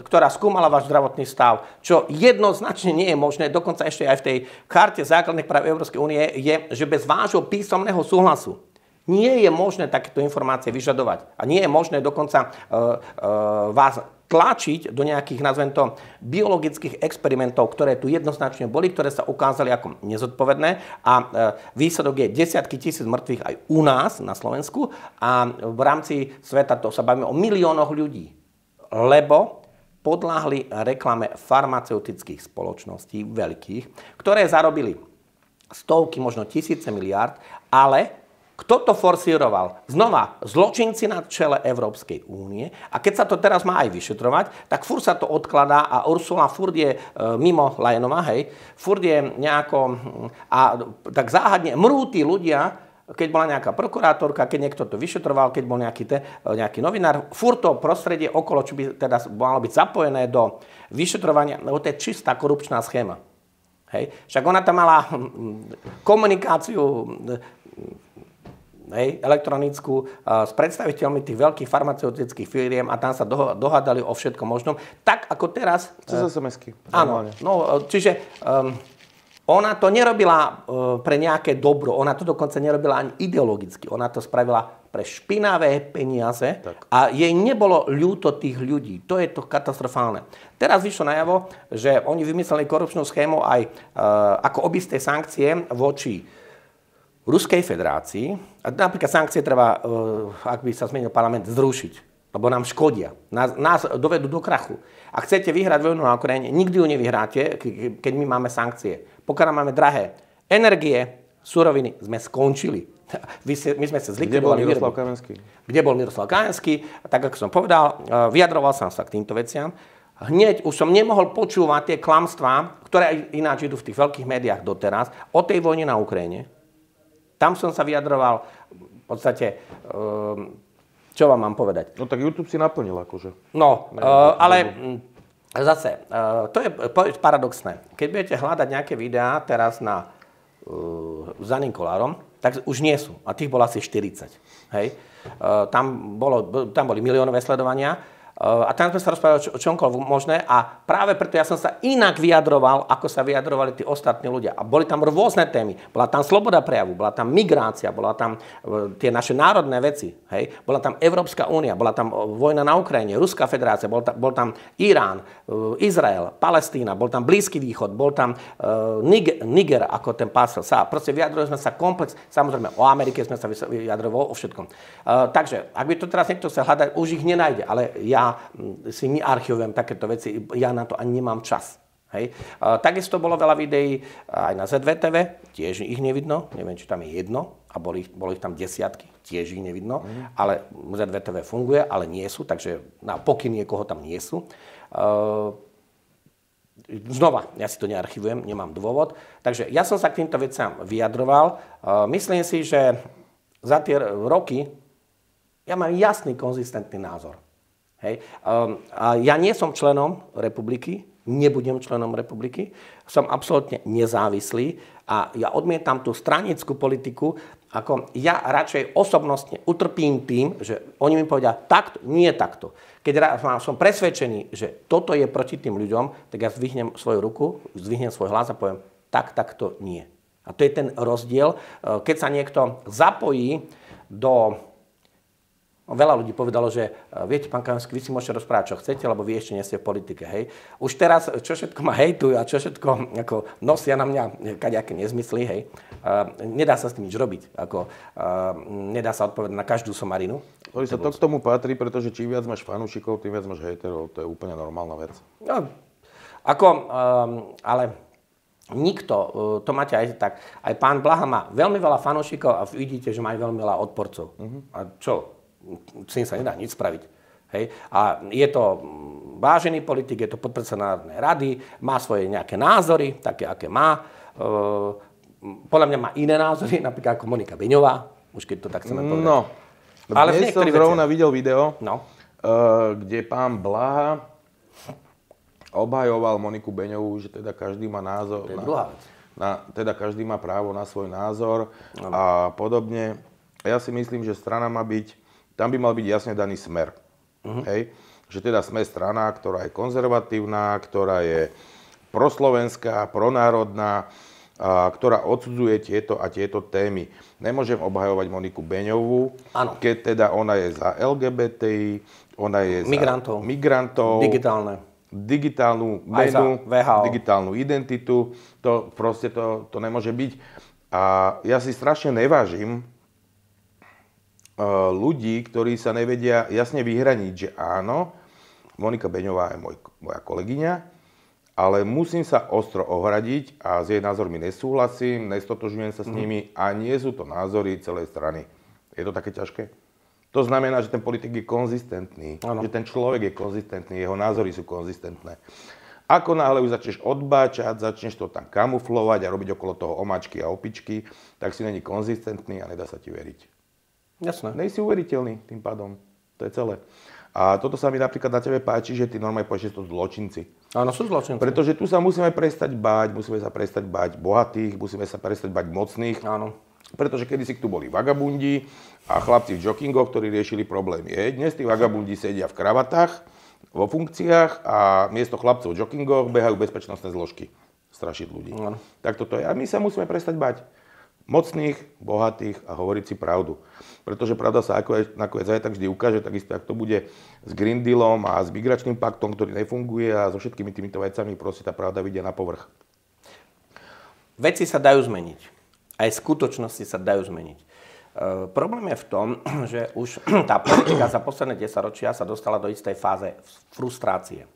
ktorá skúmala váš zdravotný stav, čo jednoznačne nie je možné, dokonca ešte aj v tej charte základných práv Európskej únie je, že bez vášho písomného súhlasu nie je možné takéto informácie vyžadovať. A nie je možné dokonca vás tlačiť do nejakých, nazvem to, biologických experimentov, ktoré tu jednoznačne boli, ktoré sa ukázali ako nezodpovedné a výsledok je desiatky tisíc mŕtvych aj u nás na Slovensku a v rámci sveta to sa bavíme o miliónoch ľudí. Lebo podľahli reklame farmaceutických spoločností veľkých, ktoré zarobili stovky, možno tisíce miliárd, ale kto to forsíroval? Znova, zločinci na čele Európskej únie a keď sa to teraz má aj vyšetrovať, tak furt sa to odkladá a Ursula furt je mimo Leyenová, hej, furt je nejako a tak záhadne mrú tí ľudia, keď bola nejaká prokurátorka, keď niekto to vyšetroval, keď bol nejaký novinár, furt to prostredie okolo, čo by teda malo byť zapojené do vyšetrovania, lebo to je čistá korupčná schéma. Hej. Však ona tam mala komunikáciu elektronickú s predstaviteľmi tých veľkých farmaceutických firiem a tam sa dohádali o všetkom možnom. Tak ako teraz... Cez SMS-ky. Áno, no, čiže... Ona to nerobila pre nejaké dobro, ona to dokonca nerobila ani ideologicky. Ona to spravila pre špinavé peniaze a jej nebolo ľúto tých ľudí. To je to katastrofálne. Teraz vyšlo najavo, že oni vymysleli korupčnú schému aj ako obisté sankcie voči Ruskej federácii. A napríklad sankcie treba, ak by sa zmenil parlament, zrušiť. Lebo nám škodia. Nás dovedú do krachu. Ak chcete vyhrať vojnu na Ukrajine, nikdy ju nevyhráte, keď my máme sankcie. Pokiaľ máme drahé energie, suroviny, sme skončili. My sme sa zlikvidovali. Kde bol Miroslav Kamenský? Kde bol Miroslav Kamenský? Tak, ako som povedal, vyjadroval som sa k týmto veciam. Hneď už som nemohol počúvať tie klamstvá, ktoré ináč idú v tých veľkých médiách doteraz, o tej vojne na Ukrajine. Tam som sa vyjadroval v podstate... Čo vám mám povedať? No tak YouTube si naplnil akože. No, ale zase, to je paradoxné. Keď budete hľadať nejaké videá teraz za Nikolárom, tak už nie sú. A tých bolo asi 40. Hej? Tam boli miliónové sledovania. A tam sme sa rozprávali o čomkoľvek možné a práve preto ja som sa inak vyjadroval, ako sa vyjadrovali tí ostatní ľudia. A boli tam rôzne témy. Bola tam sloboda prejavu, bola tam migrácia, bola tam tie naše národné veci, hej? Bola tam Európska únia, bola tam vojna na Ukrajine, Ruská federácia, bol tam Irán, Izrael, Palestína, bol tam Blízky východ, bol tam Niger, ako ten pásel sa. Proste vyjadrovali sme sa komplex, samozrejme o Amerike sme sa vyjadrovali o všetkom. Takže, ak by to teraz niekto chcel hľadať, už ich nenájde, ale ja si nearchivujem takéto veci, ja na to ani nemám čas. Hej. Takisto bolo veľa videí aj na ZVTV, tiež ich nevidno, neviem, či tam je jedno, a boli ich tam desiatky, tiež ich nevidno, ale ZVTV funguje, ale nie sú, takže na pokyn niekoho tam nie sú. Znova, ja si to nearchivujem, nemám dôvod, takže ja som sa k týmto veciam vyjadroval. Myslím si, že za tie roky ja mám jasný, konzistentný názor. Hej. A ja nie som členom republiky, nebudem členom republiky, som absolútne nezávislý a ja odmietam tú stranickú politiku, ako ja radšej osobnostne utrpím tým, že oni mi povedia takto, nie takto. Keď som presvedčený, že toto je proti tým ľuďom, tak ja zdvihnem svoju ruku, zdvihnem svoj hlas a poviem takto nie. A to je ten rozdiel, keď sa niekto zapojí do... Veľa ľudí povedalo, že viete, pán Kamenský, vy si môžete rozprávať, čo chcete, lebo vy ešte nie ste v politike, hej. Už teraz, čo všetko ma hejtujú a čo všetko ako nosia na mňa kadejaké nezmysly, hej. Nedá sa s tým nič robiť, nedá sa odpovedať na každú somarinu. To k tomu patrí, pretože čím viac máš fanúšikov, tým viac máš hejterov, to je úplne normálna vec. No, ale nikto, to máte aj tak, aj pán Blaha má veľmi veľa fanúšikov a vidíte, že má aj veľmi veľa odporcov. A čo? S tým sa nedá nič spraviť. Hej? A je to vážený politik, je to podpredseda Národnej rady, má svoje nejaké názory, také, aké má. Podľa mňa má iné názory, napríklad ako Monika Beňová, už keď to tak chceme povedať. No, ale dnes som zrovna videl video, kde pán Blaha obhajoval Moniku Beňovú, že teda každý má názor. To je druhá vec. Teda každý má právo na svoj názor a podobne. Ja si myslím, že strana má byť, tam by mal byť jasne daný smer. Hej? Že teda sme strana, ktorá je konzervatívna, ktorá je proslovenská, pronárodná, ktorá odsudzuje tieto a tieto témy. Nemôžem obhajovať Moniku Beňovú, keď teda ona je za LGBTI, ona je za migrantov, digitálnu menu, digitálnu identitu. To proste to nemôže byť. A ja si strašne nevážim ľudí, ktorí sa nevedia jasne vyhraniť, že áno, Monika Beňová je moja kolegyňa, ale musím sa ostro ohradiť a s jej názormi nesúhlasím, nestotožňujem sa s nimi a nie sú to názory celej strany. Je to také ťažké? To znamená, že ten politik je konzistentný, že ten človek je konzistentný, jeho názory sú konzistentné. Ako náhle už začneš odbáčať, začneš to tam kamuflovať a robiť okolo toho omáčky a opičky, tak si není konzistentný a nedá sa ti veriť. Jasné. Nejsi uveriteľný tým pádom. To je celé. A toto sa mi napríklad na tebe páči, že ty normálne povieš, že to zločinci. Áno, sú zločinci. Pretože tu sa musíme prestať báť bohatých, musíme sa prestať báť mocných. Áno. Pretože kedysi tu boli vagabundi a chlapci v joggingoch, ktorí riešili problémy. Dnes tí vagabundi sedia v kravatách, vo funkciách a miesto chlapcov v joggingoch behajú bezpečnostné zložky. Strašiť ľudí. Áno. Tak toto je. A my sa musíme prestať báť mocných, bohatých a hovoriť si pravdu. Pretože pravda sa nakoniec aj tak vždy ukáže, takisto ako to bude s Green Dealom a s migračným paktom, ktorý nefunguje a so všetkými týmito vecami proste tá pravda vyjde na povrch. Veci sa dajú zmeniť. Aj skutočnosti sa dajú zmeniť. Problém je v tom, že už tá politika za posledné 10 ročia sa dostala do istej fáze frustrácie.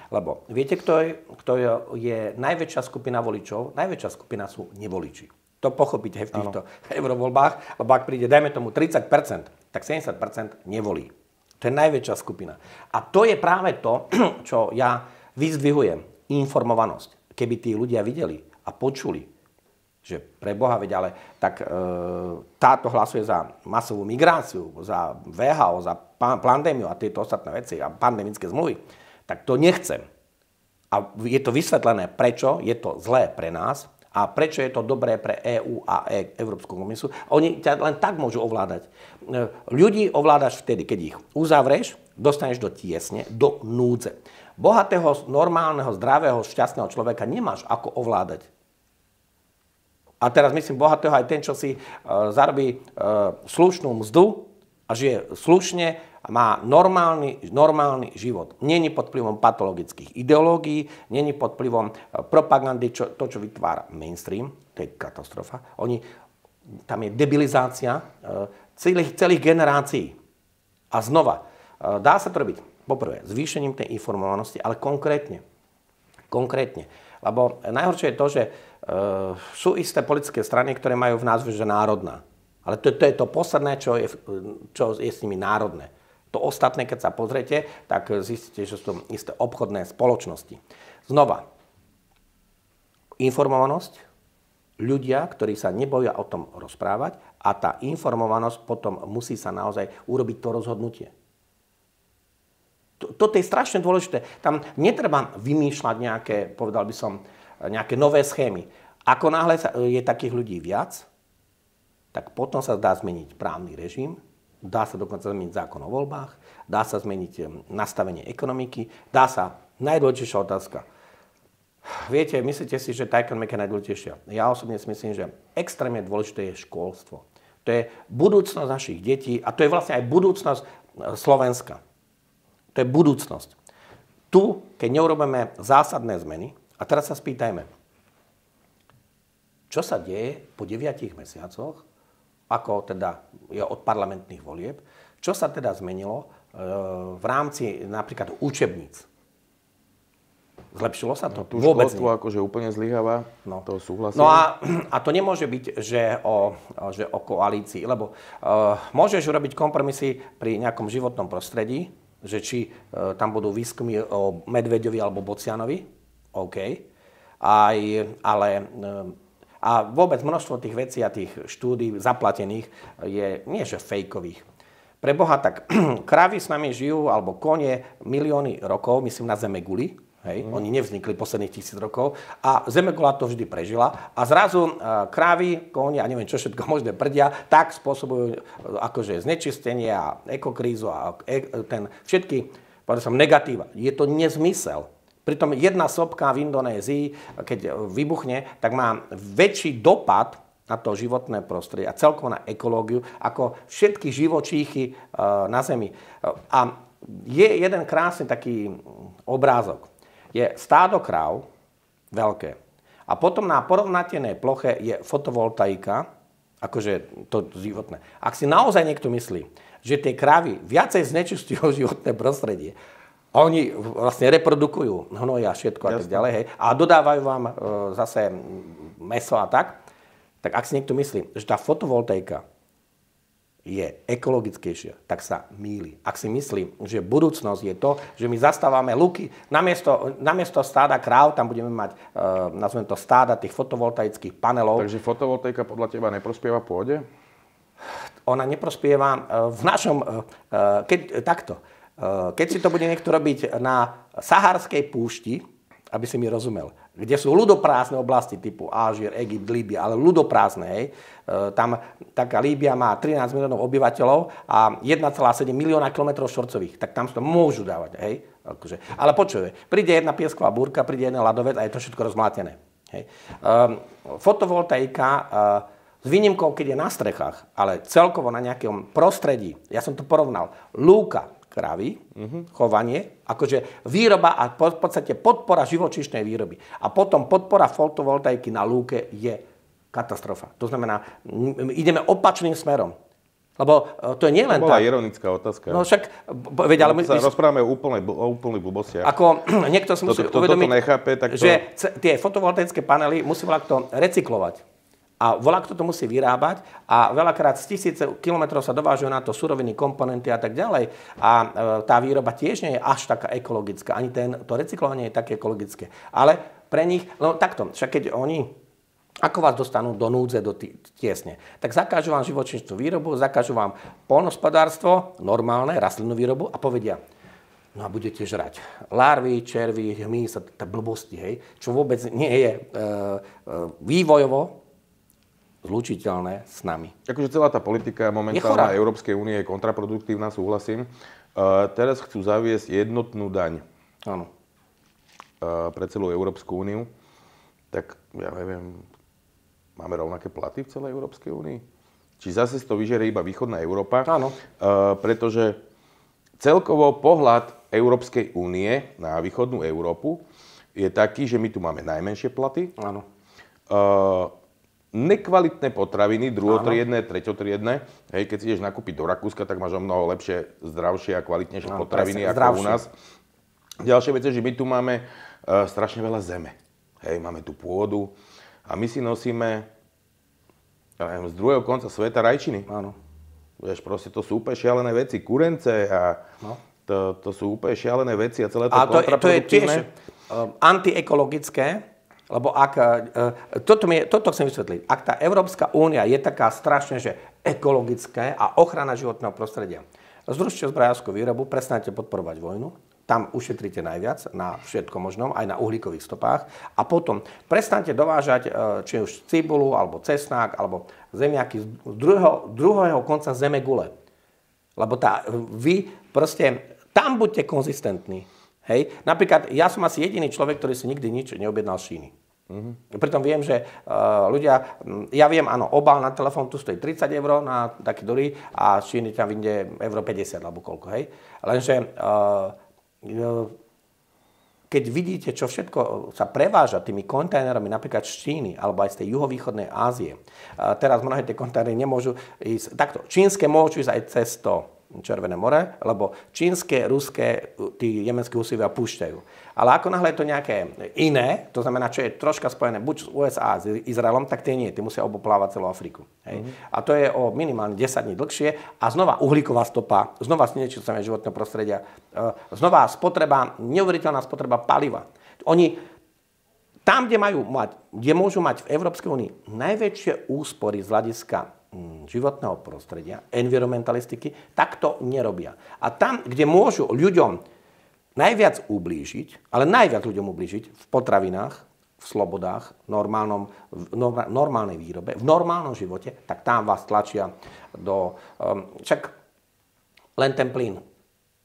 Lebo viete, kto je najväčšia skupina voličov? Najväčšia skupina sú nevoliči. To pochopiť aj v týchto eurovoľbách, lebo ak príde, dajme tomu 30%, tak 70% nevolí. To je najväčšia skupina. A to je práve to, čo ja vyzdvihujem. Informovanosť. Keby tí ľudia videli a počuli, že pre Boha veď, ale tak táto hlasuje za masovú migráciu, za WHO, za pandémiu a tieto ostatné veci a pandemické zmluvy, tak to nechcem. A je to vysvetlené, prečo je to zlé pre nás A prečo je to dobré pre EÚ a Európsku komisiu? Oni ťa len tak môžu ovládať. Ľudí ovládaš vtedy, keď ich uzavreš, dostaneš do tiesne, do núdze. Bohatého, normálneho, zdravého, šťastného človeka nemáš ako ovládať. A teraz myslím bohatého aj ten, čo si zarobí slušnú mzdu a žije slušne a má normálny život. Není pod vplyvom patologických ideológií, není pod vplyvom propagandy, to, čo vytvára mainstream, to je katastrofa. Tam je debilizácia celých generácií. A znova, dá sa to robiť poprvé zvýšením tej informovanosti, ale konkrétne. Lebo najhoršie je to, že sú isté politické strany, ktoré majú v názve, že národná. Ale to je to posledné, čo je s nimi národné. To ostatné, keď sa pozriete, tak zistíte, že sú to isté obchodné spoločnosti. Znova, informovanosť, ľudia, ktorí sa neboja o tom rozprávať a tá informovanosť potom musí sa naozaj urobiť to rozhodnutie. Toto je strašne dôležité. Tam netreba vymýšľať nejaké nové schémy. Ako náhle je takých ľudí viac, tak potom sa dá zmeniť právny režim, dá sa dokonca zmeniť zákon o voľbách, dá sa zmeniť nastavenie ekonomiky, najdôležitejšia otázka. Viete, myslíte si, že tá ekonomika je najdôležitejšia? Ja osobne si myslím, že extrémne dôležité je školstvo. To je budúcnosť našich detí a to je vlastne aj budúcnosť Slovenska. To je budúcnosť. Tu, keď neurobíme zásadné zmeny, a teraz sa spýtajme, čo sa deje po 9 mesiacoch, ako teda je od parlamentných volieb, čo sa teda zmenilo v rámci napríklad učebníc? Zlepšilo sa to? Tu školstvo akože úplne zlyháva, to súhlasím. No a to nemôže byť, že o koalícii, lebo môžeš urobiť kompromisy pri nejakom životnom prostredí, že či tam budú výskumy o Medveďovi alebo Bocianovi, OK, a vôbec množstvo tých vecí a tých štúdií zaplatených je nie že fejkových. Pre Boha, tak krávy s nami žijú, alebo konie milióny rokov, myslím na Zemeguli, hej, oni nevznikli posledných 1000 rokov a Zemegula to vždy prežila a zrazu krávy, konie a neviem čo všetko možné prdia, tak spôsobujú akože znečistenie a ekokrízu a všetky negatíva. Je to nezmysel. Pritom jedna sopka v Indonézii, keď vybuchne, tak má väčší dopad na to životné prostredie a celkovo na ekológiu ako všetky živočíchy na Zemi. A je jeden krásny taký obrázok. Je stádo kráv, veľké. A potom na porovnateľnej ploche je fotovoltaika, akože to životné. Ak si naozaj niekto myslí, že tie krávy viacej znečistujú životné prostredie, oni vlastne reprodukujú hnoja, všetko a tak ďalej, hej, a dodávajú vám zase mäso a tak ak si niekto myslí, že tá fotovoltaika je ekologickejšia, tak sa mýli. Ak si myslí, že budúcnosť je to, že my zastávame luky, namiesto stáda kráv, tam budeme mať, nazvem to stáda tých fotovoltaických panelov. Takže fotovoltaika podľa teba neprospieva pôde? Ona neprospieva v našom, keď si to bude niekto robiť na Saharskej púšti, aby si mi rozumel, kde sú ľudoprázdne oblasti typu Alžír, Egypt, Líbia, ale ľudoprázdne, hej. Tam taká Líbia má 13 miliónov obyvateľov a 1,7 milióna kilometrov štvorcových, tak tam si to môžu dávať, hej. Akože. Ale počuje, príde jedna piesková búrka, príde jeden ľadovec a je to všetko rozmlátené. Hej. Fotovoltaika, s výnimkou, keď je na strechách, ale celkovo na nejakom prostredí, ja som to porovnal, lúka, kravy, chovanie, akože výroba a v podstate podpora živočíšnej výroby. A potom podpora fotovoltaiky na lúke je katastrofa. To znamená, ideme opačným smerom. Lebo to je nielen tak. To bola ironická otázka. No však, veď, ale sa rozprávame o úplných blbostiach. Ako niekto si musí uvedomiť, nechápe, tak to... že tie fotovoltaické panely musí to recyklovať. A veľa kto to musí vyrábať a veľakrát z 1000 kilometrov sa dovážujú na to suroviny, komponenty a tak ďalej. A tá výroba tiež nie je až taká ekologická. Ani to recyklovanie je také ekologické. Ale pre nich, no takto, však keď oni, ako vás dostanú do núdze, do tiesne, tak zakážu vám živočíšnu výrobu, zakážu vám poľnohospodárstvo, normálne, rastlinnú výrobu a povedia, No a budete žrať larvy, červy, hmyz, tá blbosti, hej, čo vôbec nie je vývojovo zlučiteľné s nami. Akože celá tá politika momentálna Európskej únie je kontraproduktívna, súhlasím. Teraz chcú zaviesť jednotnú daň. Áno. Pre celú Európsku úniu. Tak ja neviem, máme rovnaké platy v celej Európskej únii? Či zase to vyžerie iba východná Európa? Áno. Pretože celkovo pohľad Európskej únie na východnú Európu je taký, že my tu máme najmenšie platy. Áno. Nekvalitné potraviny, druhotriedne, treťotriedne. Hej, keď si ideš nakúpiť do Rakúska, tak máš o mnoho lepšie, zdravšie a kvalitnejšie potraviny ako u nás. Ďalšia vec je, že my tu máme strašne veľa zeme. Hej, máme tu pôdu a my si nosíme z druhého konca sveta rajčiny. Áno. Vieš, proste to sú úplne šialené veci, kurence a to sú úplne šialené veci a celé to to je tiež antiekologické, lebo toto chcem vysvetliť. Ak tá Európska únia je taká strašne, že ekologické a ochrana životného prostredia, zrušte zbrojárskú výrobu, prestaňte podporovať vojnu, tam ušetríte najviac na všetko možnom, aj na uhlíkových stopách. A potom prestaňte dovážať či už cibulu, alebo cesnák, alebo zemiaky z druhého konca zemegule. Lebo vy proste tam buďte konzistentní. Hej? Napríklad ja som asi jediný človek, ktorý si nikdy nič neobjednal z Číny. Pritom viem, že ľudia, ja viem, áno, obal na telefón tu stojí 30 eur na taký dobrý a z Číny tam vyjde euro 50 alebo koľko, hej. Lenže keď vidíte, čo všetko sa preváža tými kontajnerami napríklad z Číny alebo aj z tej juhovýchodnej Ázie, teraz mnohé tie kontajnery nemôžu ísť, takto, čínske môžu ísť aj cez to Červené more, lebo čínske, ruské, tí jemenskí husivia púšťajú. Ale ako náhle je to nejaké iné, to znamená, čo je troška spojené buď s USA, s Izraelom, tak tie nie, tie musia oboplávať celú Afriku. Hej. A to je o minimálne 10 dní dlhšie a znova uhlíková stopa, znova znečistenie životného prostredia, znova spotreba, neuveriteľná spotreba paliva. Oni tam, kde môžu mať v Európskej únii najväčšie úspory z hľadiska životného prostredia, environmentalistiky, tak to nerobia. A tam, kde môžu ľuďom najviac ublížiť, ale najviac ľuďom ublížiť v potravinách, v slobodách, normálnej výrobe, v normálnom živote, tak tam vás tlačia do... však len ten plyn,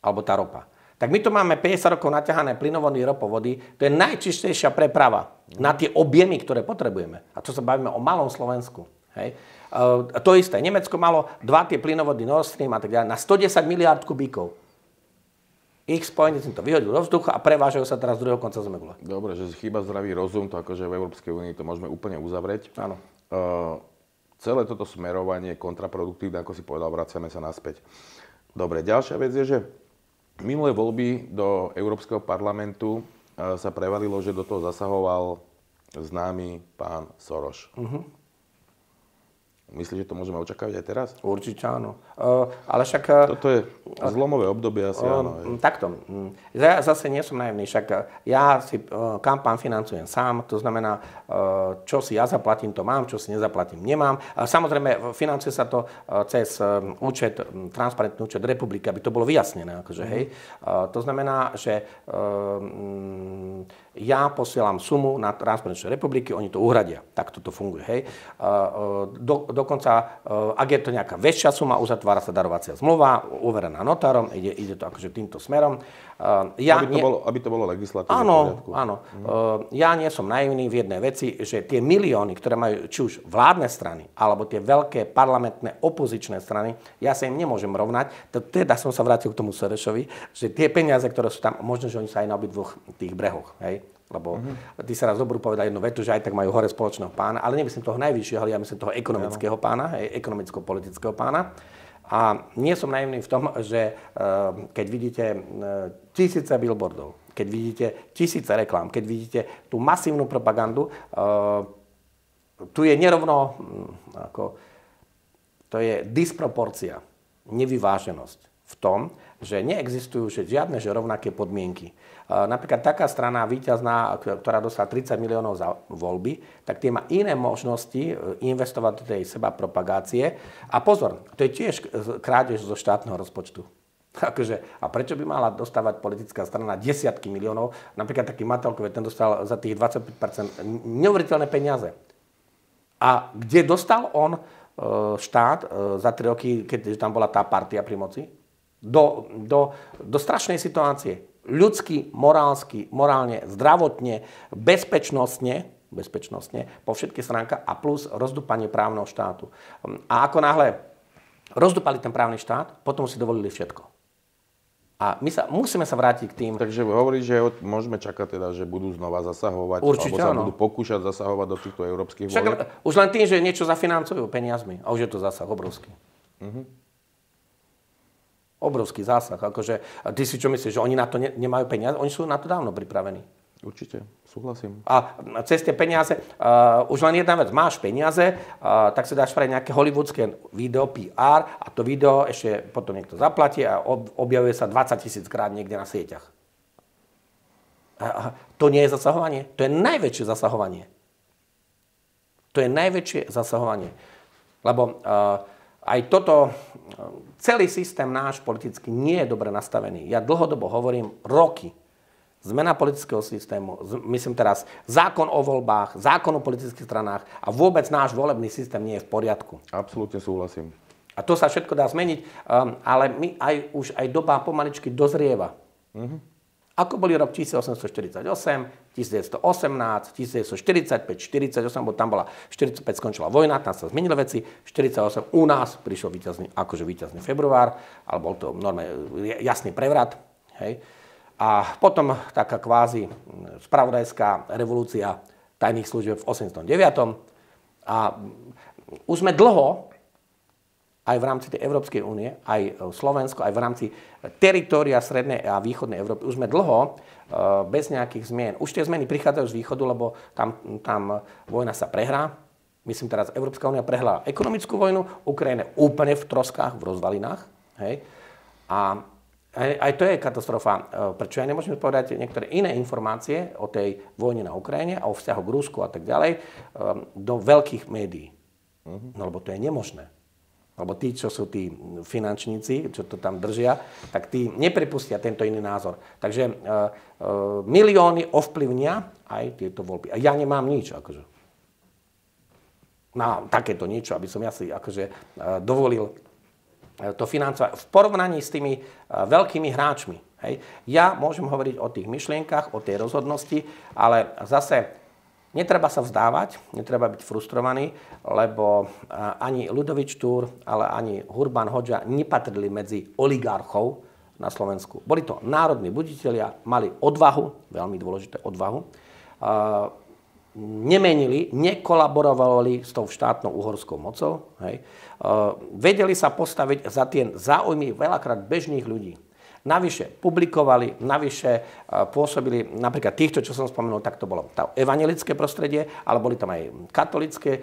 alebo tá ropa. Tak my tu máme 50 rokov naťahané plynovody, ropovody, to je najčistejšia preprava na tie objemy, ktoré potrebujeme. A to sa bavíme o malom Slovensku. Hej. To isté. Nemecko malo 2 tie plynovody Nord Stream a tak ďalej na 110 miliárd kubíkov. Ich spojenci to vyhodili do vzduchu a prevážajú sa teraz z druhého konca zemegule. Dobre, že chýba zdravý rozum, to akože v Európskej únii to môžeme úplne uzavrieť. Áno. Celé toto smerovanie kontraproduktívne, ako si povedal, vraciame sa naspäť. Dobre, ďalšia vec je, že minulé voľby do Európskeho parlamentu sa prevalilo, že do toho zasahoval známy pán Soros. Myslíš, že to môžeme očakávať aj teraz? Určite áno. Ale však... Toto je zlomové obdobie asi áno. Takto. Ja zase nie som naivný, však ja si kampaň financujem sám, to znamená, čo si ja zaplatím, to mám, čo si nezaplatím, nemám. Samozrejme, financuje sa to cez účet, transparentný účet republiky, aby to bolo vyjasnené. Akože, hej. To znamená, že ja posielam sumu na transparentnú republiky, oni to uhradia. Tak toto funguje. Hej. Dokonca, ak je to nejaká väčšia suma, uzatvára sa darovacia zmluva, uverená notárom, ide to akože týmto smerom. Aby to bolo legislatívne v poriadku. Áno. Ja nie som naivný v jednej veci, že tie milióny, ktoré majú či už vládne strany, alebo tie veľké parlamentné opozičné strany, ja sa im nemôžem rovnať. Teda som sa vrátil k tomu Sorešovi, že tie peniaze, ktoré sú tam, možno, že oni sa aj na obidvoch tých brehoch, hej? Lebo ty sa raz dobrú povedal jednu vetu, že aj tak majú hore spoločného pána, ale nemyslím toho najvyššieho, ale ja myslím toho ekonomického pána, ekonomicko-politického pána. A nie som naivný v tom, že keď vidíte tisíce billboardov, keď vidíte tisíce reklám, keď vidíte tú masívnu propagandu, tu je nerovno, to je disproporcia, nevyváženosť v tom, že neexistujú žiadne rovnaké podmienky. Napríklad taká strana víťazná, ktorá dostala 30 miliónov za voľby, tak tie má iné možnosti investovať do tej seba propagácie. A pozor, to je tiež krádež zo štátneho rozpočtu. A prečo by mala dostávať politická strana desiatky miliónov? Napríklad taký Matelkov, ten dostal za tých 25% neuveriteľné peniaze. A kde dostal on štát za 3 roky, keď tam bola tá partia pri moci? Do strašnej situácie. Ľudsky, morálne, zdravotne, bezpečnostne po všetkých stránkach a plus rozdúpanie právneho štátu. A ako náhle rozdúpali ten právny štát, potom si dovolili všetko. A musíme sa vrátiť k tým... Takže hovoríš, že môžeme čakať teda, že budú znova zasahovať, určite, alebo sa budú pokúšať zasahovať do týchto európskych volieb? Už len tým, že niečo zafinancujú peniazmi. A už je to zásah obrovský. Obrovský zásah. Ty si čo myslíš, že oni na to nemajú peniaze? Oni sú na to dávno pripravení. Určite, súhlasím. A cez tie peniaze, už len jedna vec, máš peniaze, tak si dáš spraviť nejaké hollywoodské video PR a to video ešte potom niekto zaplatí a objavuje sa 20 000 krát niekde na sieťach. To nie je zasahovanie? To je najväčšie zasahovanie. Lebo aj toto, celý systém náš politický nie je dobre nastavený. Ja dlhodobo hovorím roky. Zmena politického systému, myslím teraz zákon o voľbách, zákon o politických stranách a vôbec náš volebný systém nie je v poriadku. Absolútne súhlasím. A to sa všetko dá zmeniť, ale už aj doba pomaličky dozrieva. Ako boli rok 1848, 1918, 1945, 48, bo tam bola 45 skončila vojna, tam sa zmenili veci, 48 u nás prišiel víťazný február, ale bol to normálne jasný prevrat, hej. A potom taká kvázi spravodajská revolúcia tajných služieb v 89. A už sme dlho, aj v rámci tej Európskej únie, aj Slovensko, aj v rámci teritória strednej a východnej Európy, už sme dlho bez nejakých zmien. Už tie zmeny prichádzajú z východu, lebo tam vojna sa prehrá. Myslím teraz, Európska únia prehrala ekonomickú vojnu, Ukrajina úplne v troskách, v rozvalinách. Hej. A aj to je katastrofa. Prečo ja nemôžem povedať niektoré iné informácie o tej vojne na Ukrajine a o vzťahu k Rusku a tak ďalej do veľkých médií. No lebo to je nemožné. Lebo tí, čo sú tí finančníci, čo to tam držia, tak tí nepripustia tento iný názor. Takže milióny ovplyvnia aj tieto voľby. A ja nemám nič, na takéto niečo, aby som ja si dovolil to financovať v porovnaní s tými veľkými hráčmi. Hej. Ja môžem hovoriť o tých myšlienkach, o tej rozhodnosti, ale zase netreba sa vzdávať, netreba byť frustrovaný, lebo ani Ľudovič Štúr, ale ani Hurban Hodža nepatrili medzi oligarchov na Slovensku. Boli to národní buditelia, mali odvahu, veľmi dôležité odvahu, nemenili, nekolaborovali s tou štátnou uhorskou mocou. Hej. Vedeli sa postaviť za tie záujmy veľakrát bežných ľudí. Navyše publikovali, navyše pôsobili, napríklad týchto, čo som spomenul, tak to bolo evangelické prostredie, ale boli tam aj katolické,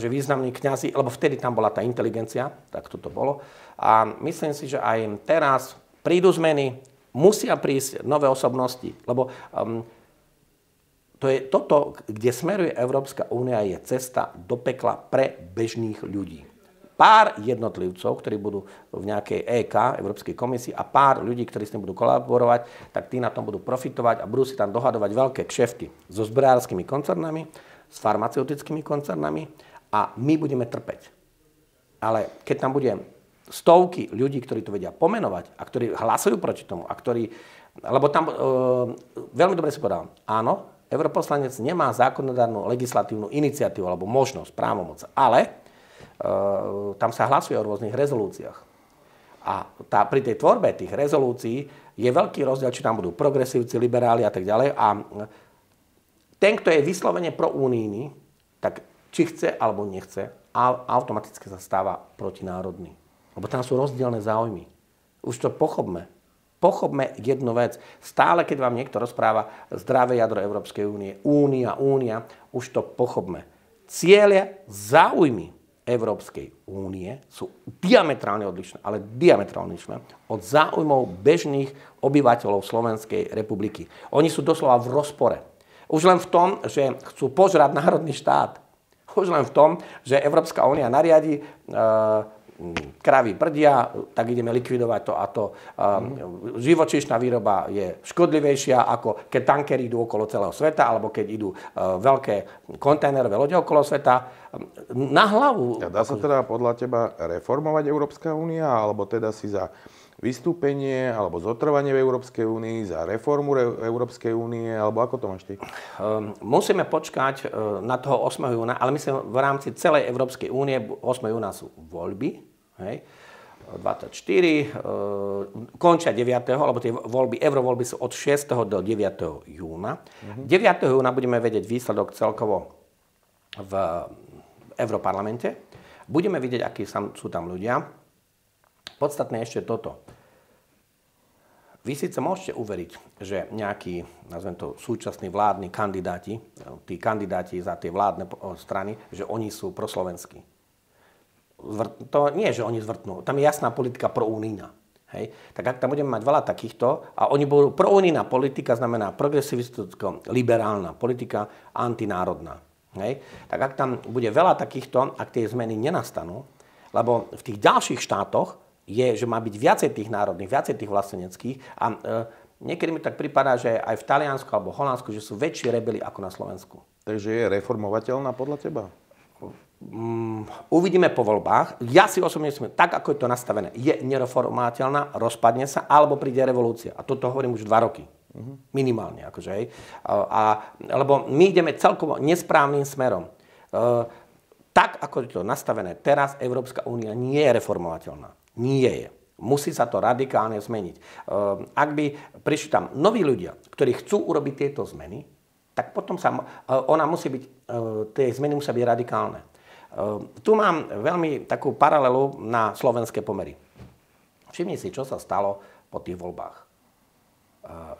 významní kňazi, lebo vtedy tam bola tá inteligencia, tak toto bolo. A myslím si, že aj teraz prídu zmeny, musia prísť nové osobnosti, lebo to je toto, kde smeruje Európska únia, je cesta do pekla pre bežných ľudí. Pár jednotlivcov, ktorí budú v nejakej EK, Európskej komisii, a pár ľudí, ktorí s tým budú kolaborovať, tak tí na tom budú profitovať a budú si tam dohadovať veľké kšefty so zbrojárskymi koncernami, s farmaceutickými koncernami a my budeme trpeť. Ale keď tam bude stovky ľudí, ktorí to vedia pomenovať a ktorí hlasujú proti tomu a ktorí... Lebo tam veľmi dobre si povedal, áno, europoslanec nemá zákonodárnu legislatívnu iniciatívu alebo možnosť, právomoc, ale tam sa hlasuje o rôznych rezolúciách. A pri tej tvorbe tých rezolúcií je veľký rozdiel, či tam budú progresívci, liberáli a tak ďalej. A ten, kto je vyslovene prounijný, tak či chce alebo nechce, automaticky sa stáva protinárodný. Lebo tam sú rozdielne záujmy. Už to pochopme. Pochopme jednu vec. Stále, keď vám niekto rozpráva zdravé jadro Európskej únie, únia, už to pochopme. Ciele, záujmy Európskej únie sú diametrálne odlišné, ale diametrálne odlišné od záujmov bežných obyvateľov Slovenskej republiky. Oni sú doslova v rozpore. Už len v tom, že chcú požrať národný štát. Už len v tom, že Európska únia nariadi kravy prdia, tak ideme likvidovať to a to. Živočíšna výroba je škodlivejšia, ako keď tankery idú okolo celého sveta, alebo keď idú veľké kontajnerové lode okolo sveta. Na hlavu. Dá sa teda podľa teba reformovať Európska únia, alebo teda si za vystúpenie alebo zotrvanie v Európskej únii, za reformu Európskej únie, alebo ako to máš ty? Musíme počkať na toho 8. júna, ale myslím, v rámci celej Európskej únie 8. júna sú voľby, hej, 24, končia 9. lebo tie voľby, eurovoľby sú od 6. do 9. júna. 9. júna budeme vedieť výsledok celkovo v Európarlamente. Budeme vidieť, akí sú tam ľudia. Podstatné ešte toto. Vy síce môžete uveriť, že nejakí, nazvem to, súčasní vládni kandidáti, tí kandidáti za tie vládne strany, že oni sú proslovenskí. To nie je, že oni zvrtnú. Tam je jasná politika prounijná. Hej? Tak ak tam budeme mať veľa takýchto, a oni budú, prounijná politika znamená progresivisticko-liberálna politika, antinárodná. Hej? Tak ak tam bude veľa takýchto, ak tie zmeny nenastanú, lebo v tých ďalších štátoch je, že má byť viacej tých národných, viacej tých vlasteneckých a niekedy mi tak pripadá, že aj v Taliansku alebo Holandsku, že sú väčší rebeli ako na Slovensku. Takže je reformovateľná podľa teba? Uvidíme po voľbách. Ja si osobne myslím, tak ako je to nastavené, je nereformovateľná, rozpadne sa, alebo príde revolúcia. A toto hovorím už 2 roky. Minimálne. Akože, hej. Lebo my ideme celkovo nesprávnym smerom. Tak ako je to nastavené teraz, Európska únia nie je reformovateľná. Nie je. Musí sa to radikálne zmeniť. Ak by prišli tam noví ľudia, ktorí chcú urobiť tieto zmeny, tak potom ona musí byť, tie zmeny musia byť radikálne. Tu mám veľmi takú paralelu na slovenské pomery. Všimni si, čo sa stalo po tých voľbách.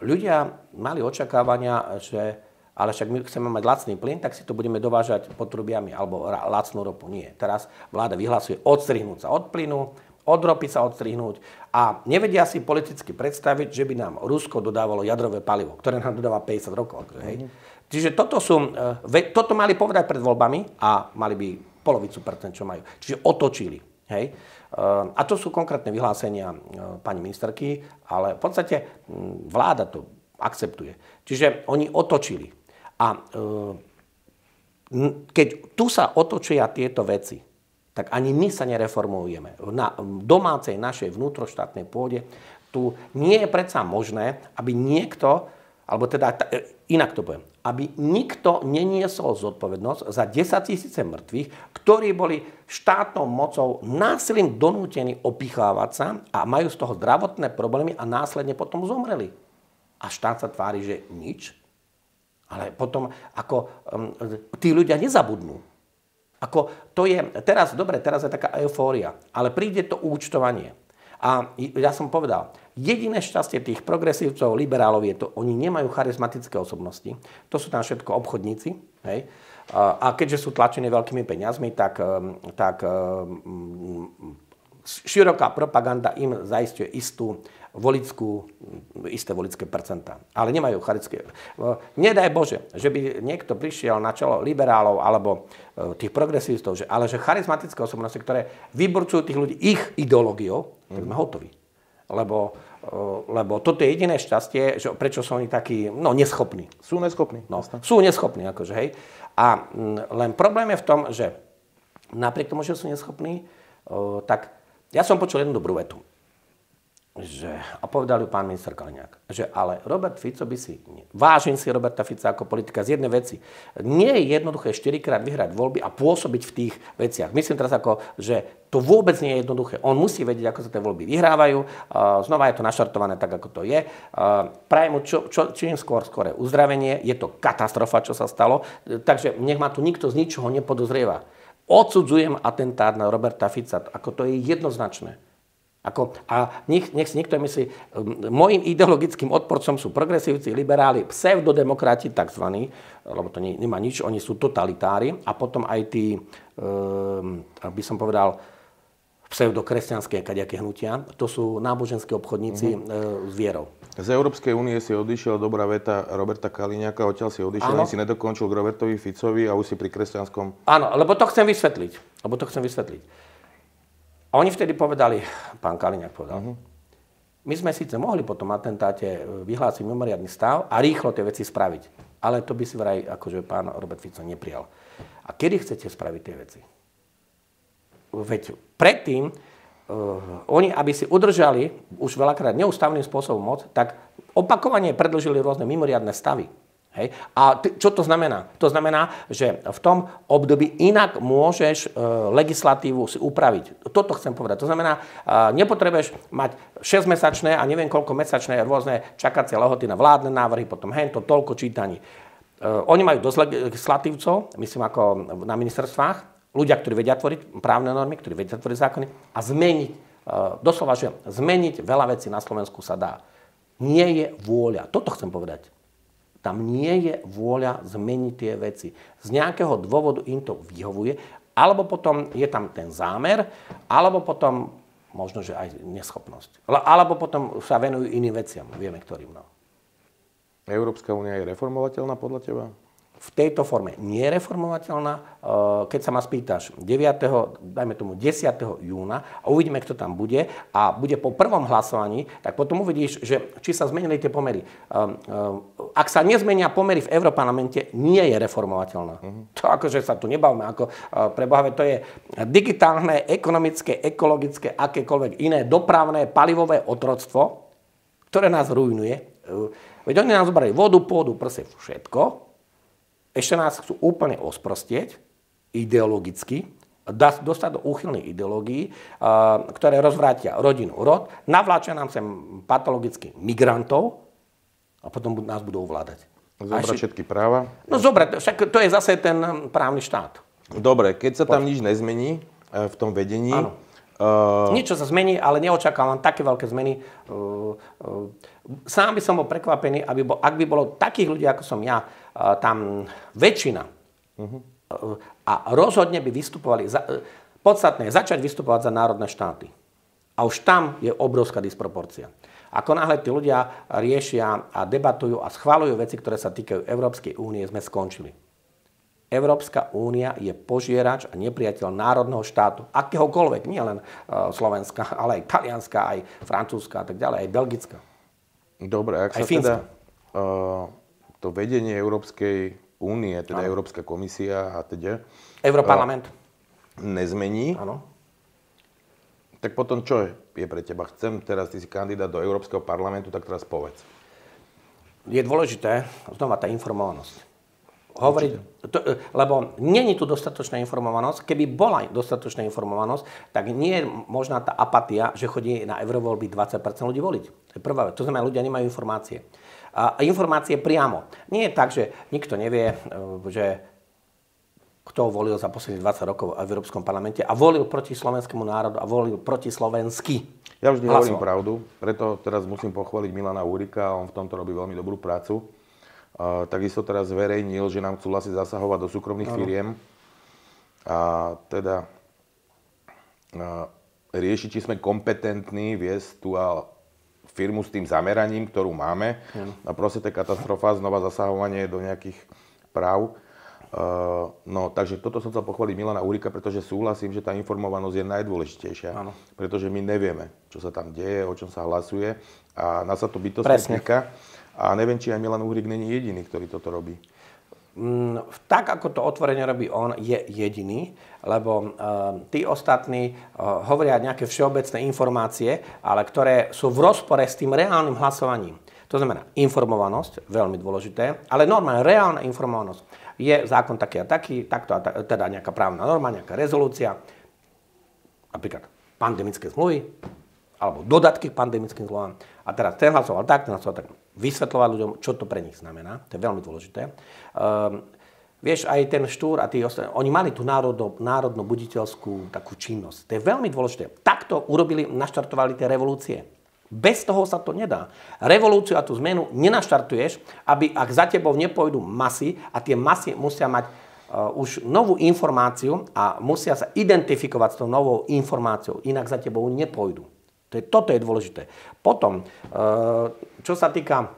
Ľudia mali očakávania, že ale však my chceme mať lacný plyn, tak si to budeme dovážať potrubiami alebo lacnú ropu. Nie. Teraz vláda vyhlasuje odstrihnúť sa od plynu, od ropy sa odstrihnúť a nevedia si politicky predstaviť, že by nám Rusko dodávalo jadrové palivo, ktoré nám dodáva 50 rokov. Hej. Čiže toto mali povedať pred voľbami a mali by polovicu percent, čo majú. Čiže otočili. Hej. A to sú konkrétne vyhlásenia pani ministerky, ale v podstate vláda to akceptuje. Čiže oni otočili. A keď tu sa otočia tieto veci, tak ani my sa nereformujeme. Na domácej našej vnútroštátnej pôde tu nie je predsa možné, aby niekto, alebo teda inak to poviem, aby nikto neniesol zodpovednosť za 10 000 mŕtvych, ktorí boli štátnou mocou násilím donútení opichovať sa a majú z toho zdravotné problémy a následne potom zomreli. A štát sa tvári, že nič. Ale potom, ako tí ľudia nezabudnú. Ako to je, teraz je taká eufória, ale príde to účtovanie. A ja som povedal, jediné šťastie tých progresívcov, liberálov je to, oni nemajú charizmatické osobnosti. To sú tam všetko obchodníci. Hej? A keďže sú tlačení veľkými peniazmi, tak široká propaganda im zaisťuje isté volické percentá. Ale nemajú charické. Nedaj Bože, že by niekto prišiel na čelo liberálov alebo tých progresívistov, ale že charizmatické osobnosti, ktoré vyburcujú tých ľudí ich ideológiou, tak sme hotoví. Lebo toto je jediné šťastie, že prečo sú oni takí, neschopní. Sú neschopní. Sú neschopní, akože, hej. A len problém je v tom, že napriek tomu, že sú neschopní, tak ja som počul jednu dobrú vetu. A povedal ju pán minister Kaliňák, že ale Robert Fico by si, vážim si Roberta Fica ako politika z jednej veci, nie je jednoduché 4-krát vyhrať voľby a pôsobiť v tých veciach. Myslím teraz že to vôbec nie je jednoduché. On musí vedieť, ako sa tie voľby vyhrávajú. Znova je to naštartované tak, ako to je. Prajem mu čím skôr uzdravenie. Je to katastrofa, čo sa stalo. Takže nech ma tu nikto z ničoho nepodozrieva. Odsudzujem atentát na Roberta Fica. Ako to je jednoznačné. Nech si niekto myslí, môjim ideologickým odporcom sú progresívci, liberáli, pseudodemokrati takzvaní, lebo to nemá nič, oni sú totalitári a potom aj tí, by som povedal, pseudokresťanské kadejaké hnutia, to sú náboženskí obchodníci s vierou. Z Európskej únie si odišiel, dobrá veta Roberta Kaliňáka, odtiaľ si odišiel, ani si nedokončil k Robertovi Ficovi a už si pri kresťanskom... Áno, lebo to chcem vysvetliť. A oni vtedy povedali, pán Kaliňák povedal, my sme síce mohli po tom atentáte vyhlásiť mimoriadny stav a rýchlo tie veci spraviť, ale to by si vraj akože pán Robert Fico neprijal. A kedy chcete spraviť tie veci? Veď predtým oni, aby si udržali už veľakrát neústavným spôsobom moc, tak opakovane predĺžili rôzne mimoriadne stavy. Hej? A čo to znamená? To znamená, že v tom období inak môžeš legislatívu si upraviť. Toto chcem povedať. To znamená, nepotrebuješ mať 6-mesačné a neviem koľko mesačné rôzne čakacie lehoty na vládne návrhy, potom hento, toľko čítaní. Oni majú dosť legislatívcov, myslím ako na ministerstvách, ľudia, ktorí vedia tvoriť právne normy, ktorí vedia tvoriť zákony a zmeniť, doslova, že zmeniť veľa vecí na Slovensku sa dá. Nie je vôľa. Toto chcem povedať. Tam nie je vôľa zmeniť tie veci. Z nejakého dôvodu im to vyhovuje, alebo potom je tam ten zámer, alebo potom možno, že aj neschopnosť. Alebo potom sa venujú iným veciam. Vieme, ktorým. No. Európska únia je reformovateľná podľa teba? V tejto forme nie je reformovateľná. Keď sa ma spýtaš 10. júna a uvidíme, kto tam bude a bude po prvom hlasovaní, tak potom uvidíš, že či sa zmenili tie pomery. Ak sa nezmenia pomery v Európarlamente, nie je reformovateľná. To akože sa tu nebavme. Preboha, to je digitálne, ekonomické, ekologické, akékoľvek iné dopravné, palivové otroctvo, ktoré nás ruinuje. Veď oni nám zobrali vodu, pôdu, prse, všetko. Ešte nás chcú úplne osprostieť ideologicky, dostať do úchylných ideológií, ktoré rozvrátia rodinu, rod, navláčia nám sem patologicky migrantov a potom nás budú ovládať. Zobrať všetky práva? No zobrať, však to je zase ten právny štát. Dobre, keď sa tam nič nezmení v tom vedení... Áno. Niečo sa zmení, ale neočakávam také veľké zmeny. Sám by som bol prekvapený, ak by bolo takých ľudí, ako som ja, tam väčšina. A rozhodne by vystupovali, podstatné je začať vystupovať za národné štáty. A už tam je obrovská disproporcia. Ako náhle tí ľudia riešia a debatujú a schvaľujú veci, ktoré sa týkajú Európskej únie, sme skončili. Európska únia je požierač a nepriateľ národného štátu, akéhokoľvek, nie len Slovenska, ale aj Talianska, aj Francúzska a tak ďalej, aj Belgická. Dobre, ak sa teda to vedenie Európskej únie, teda Európska komisia a teda Europarlament nezmení, tak potom čo je pre teba? Chcem teraz, ty si kandidát do Európskeho parlamentu, tak teraz povedz. Je dôležité znova tá informovanosť. Hovoriť, lebo nie je tu dostatočná informovanosť. Keby bola dostatočná informovanosť, tak nie je možná tá apatia, že chodí na eurovoľby 20% ľudí voliť. To je prvá vec. To znamená, ľudia nemajú informácie. A informácie priamo. Nie je tak, že nikto nevie, že kto volil za posledných 20 rokov v Európskom parlamente a volil proti slovenskému národu a volil proti slovensky. Ja vždy hovorím pravdu, preto teraz musím pochváliť Milana Uhríka, on v tomto robí veľmi dobrú prácu. Takisto teraz zverejnil, že nám chcú vlastne zasahovať do súkromných firiem a teda riešiť, či sme kompetentní viesť tú firmu s tým zameraním, ktorú máme. A proste to je katastrofa, znova zasahovanie do nejakých práv. No, takže toto som chcel pochváliť Milana Uhríka, pretože súhlasím, že tá informovanosť je najdôležitejšia. Áno. Pretože my nevieme, čo sa tam deje, o čom sa hlasuje a nás sa to bytostne týka. A neviem, či aj Milan Uhrík není jediný, ktorý toto robí. Tak, ako to otvorene robí on, je jediný, lebo tí ostatní hovoria nejaké všeobecné informácie, ale ktoré sú v rozpore s tým reálnym hlasovaním. To znamená informovanosť, veľmi dôležité, ale normálne, reálna informovanosť. Je zákon taký a taký, takto a teda nejaká právna norma, nejaká rezolúcia, napríklad pandemické zmluvy, alebo dodatky k pandemickým zmluvám. A teraz ten hlasoval tak, vysvetľovať ľuďom, čo to pre nich znamená. To je veľmi dôležité. Vieš, aj ten Štúr a tí ostatní, oni mali tú národnú buditeľskú takú činnosť. To je veľmi dôležité. Takto urobili, naštartovali tie revolúcie. Bez toho sa to nedá. Revolúciu a tú zmenu nenaštartuješ, ak za tebou nepôjdu masy a tie masy musia mať už novú informáciu a musia sa identifikovať s tou novou informáciou, inak za tebou nepôjdu. Toto je dôležité. Potom, čo sa týka,